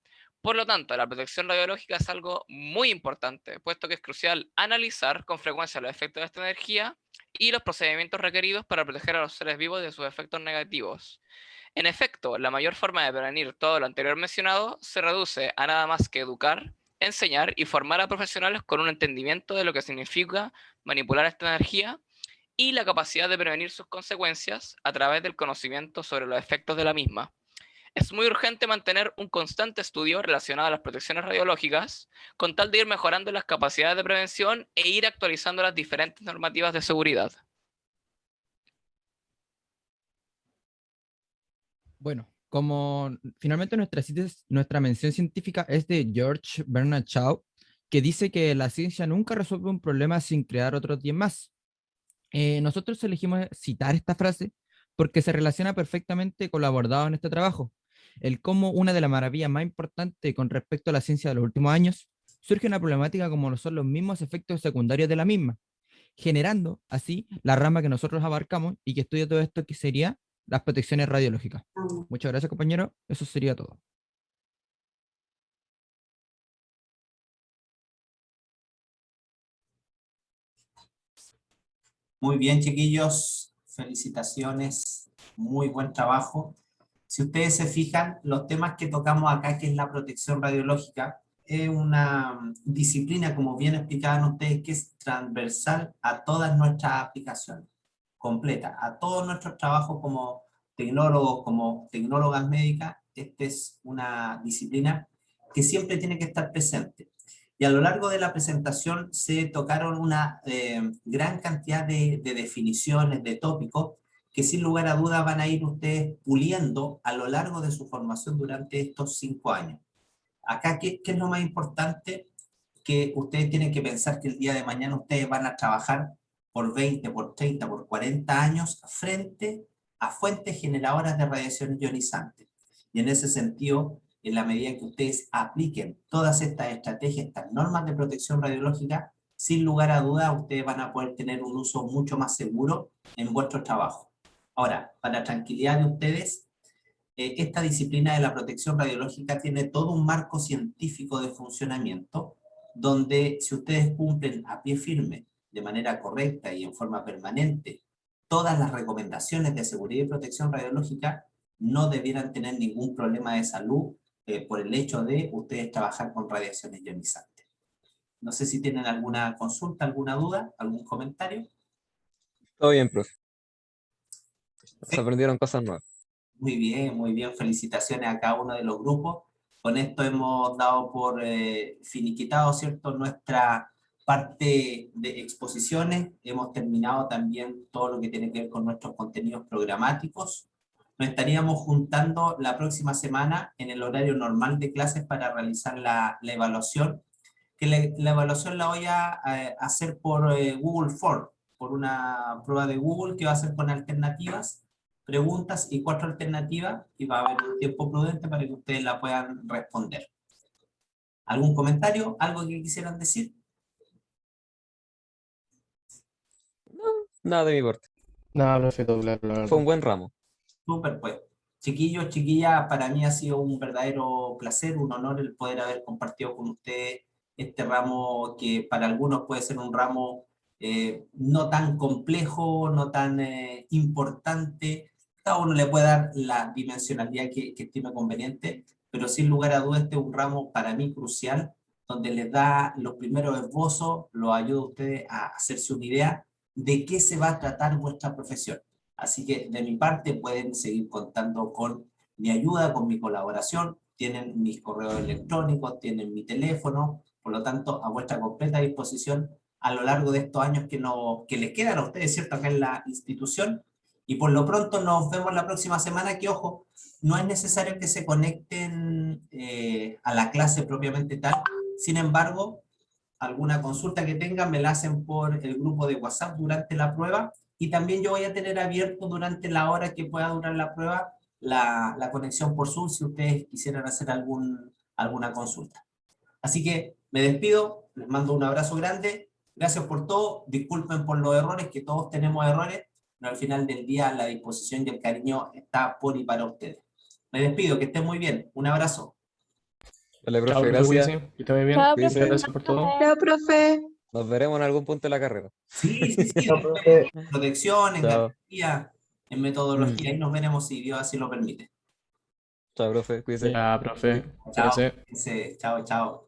Por lo tanto, la protección radiológica es algo muy importante, puesto que es crucial analizar con frecuencia los efectos de esta energía y los procedimientos requeridos para proteger a los seres vivos de sus efectos negativos. En efecto, la mayor forma de prevenir todo lo anterior mencionado se reduce a nada más que educar, enseñar y formar a profesionales con un entendimiento de lo que significa manipular esta energía y la capacidad de prevenir sus consecuencias a través del conocimiento sobre los efectos de la misma. Es muy urgente mantener un constante estudio relacionado a las protecciones radiológicas, con tal de ir mejorando las capacidades de prevención e ir actualizando las diferentes normativas de seguridad. Bueno, como finalmente nuestra mención científica es de George Bernard Shaw, que dice que la ciencia nunca resuelve un problema sin crear otros 10 más. Nosotros elegimos citar esta frase porque se relaciona perfectamente con lo abordado en este trabajo, el cómo una de las maravillas más importantes con respecto a la ciencia de los últimos años surge una problemática como lo son los mismos efectos secundarios de la misma, generando así la rama que nosotros abarcamos y que estudia todo esto, que sería las protecciones radiológicas. Muchas gracias, compañero. Eso sería todo. Muy bien, chiquillos. Felicitaciones. Muy buen trabajo. Si ustedes se fijan, los temas que tocamos acá, que es la protección radiológica, es una disciplina, como bien explicaban ustedes, que es transversal a todas nuestras aplicaciones, completa, a todos nuestros trabajos como tecnólogos, como tecnólogas médicas. Esta es una disciplina que siempre tiene que estar presente. Y a lo largo de la presentación se tocaron una gran cantidad de definiciones, de tópicos, que sin lugar a dudas van a ir ustedes puliendo a lo largo de su formación durante estos 5 años. Acá, ¿qué es lo más importante? Que ustedes tienen que pensar que el día de mañana ustedes van a trabajar por 20, por 30, por 40 años frente a fuentes generadoras de radiación ionizante. Y en ese sentido, en la medida que ustedes apliquen todas estas estrategias, estas normas de protección radiológica, sin lugar a dudas ustedes van a poder tener un uso mucho más seguro en vuestro trabajo. Ahora, para tranquilidad de ustedes, esta disciplina de la protección radiológica tiene todo un marco científico de funcionamiento, donde si ustedes cumplen a pie firme, de manera correcta y en forma permanente, todas las recomendaciones de seguridad y protección radiológica, no debieran tener ningún problema de salud por el hecho de ustedes trabajar con radiaciones ionizantes. No sé si tienen alguna consulta, alguna duda, algún comentario. Todo bien, profe. Se aprendieron cosas nuevas. Muy bien. Felicitaciones a cada uno de los grupos. Con esto hemos dado por finiquitado, ¿cierto?, nuestra parte de exposiciones. Hemos terminado también todo lo que tiene que ver con nuestros contenidos programáticos. Nos estaríamos juntando la próxima semana en el horario normal de clases para realizar la evaluación. Que la evaluación la voy a hacer por Google Form, por una prueba de Google que va a ser con alternativas, preguntas y 4 alternativas, y va a haber un tiempo prudente para que ustedes la puedan responder. ¿Algún comentario? ¿Algo que quisieran decir? No, nada de mi parte. Nada, profe, todo claro. Fue un buen ramo. Súper, pues. Chiquillos, chiquillas, para mí ha sido un verdadero placer, un honor el poder haber compartido con ustedes este ramo que para algunos puede ser un ramo no tan complejo, no tan importante. Cada uno le puede dar la dimensionalidad que estime conveniente, pero sin lugar a dudas este es un ramo para mí crucial, donde les da los primeros esbozos, los ayuda a ustedes a hacerse una idea de qué se va a tratar vuestra profesión. Así que de mi parte pueden seguir contando con mi ayuda, con mi colaboración, tienen mis correos electrónicos, tienen mi teléfono, por lo tanto a vuestra completa disposición a lo largo de estos años que les quedan a ustedes, ¿cierto?, acá en la institución, Y por lo pronto nos vemos la próxima semana, que ojo, no es necesario que se conecten a la clase propiamente tal. Sin embargo, alguna consulta que tengan me la hacen por el grupo de WhatsApp durante la prueba, y también yo voy a tener abierto durante la hora que pueda durar la prueba la conexión por Zoom si ustedes quisieran hacer alguna consulta. Así que me despido, les mando un abrazo grande, gracias por todo, disculpen por los errores, que todos tenemos errores, pero al final del día la disposición y el cariño está por y para ustedes. Me despido, que estén muy bien, un abrazo. Dale, profe, Chao, profe, gracias. cuídense, que esté muy bien. Chao, Cuídense. profe. Gracias por todo. Chao, profe. Nos veremos en algún punto de la carrera. Sí, Chao, después, profe. en protección, en Chao. garantía, en metodología, y nos veremos si Dios así lo permite. Chao, profe, cuídense. Ya, profe, Chao, cuídense. cuídense. Chao, chao.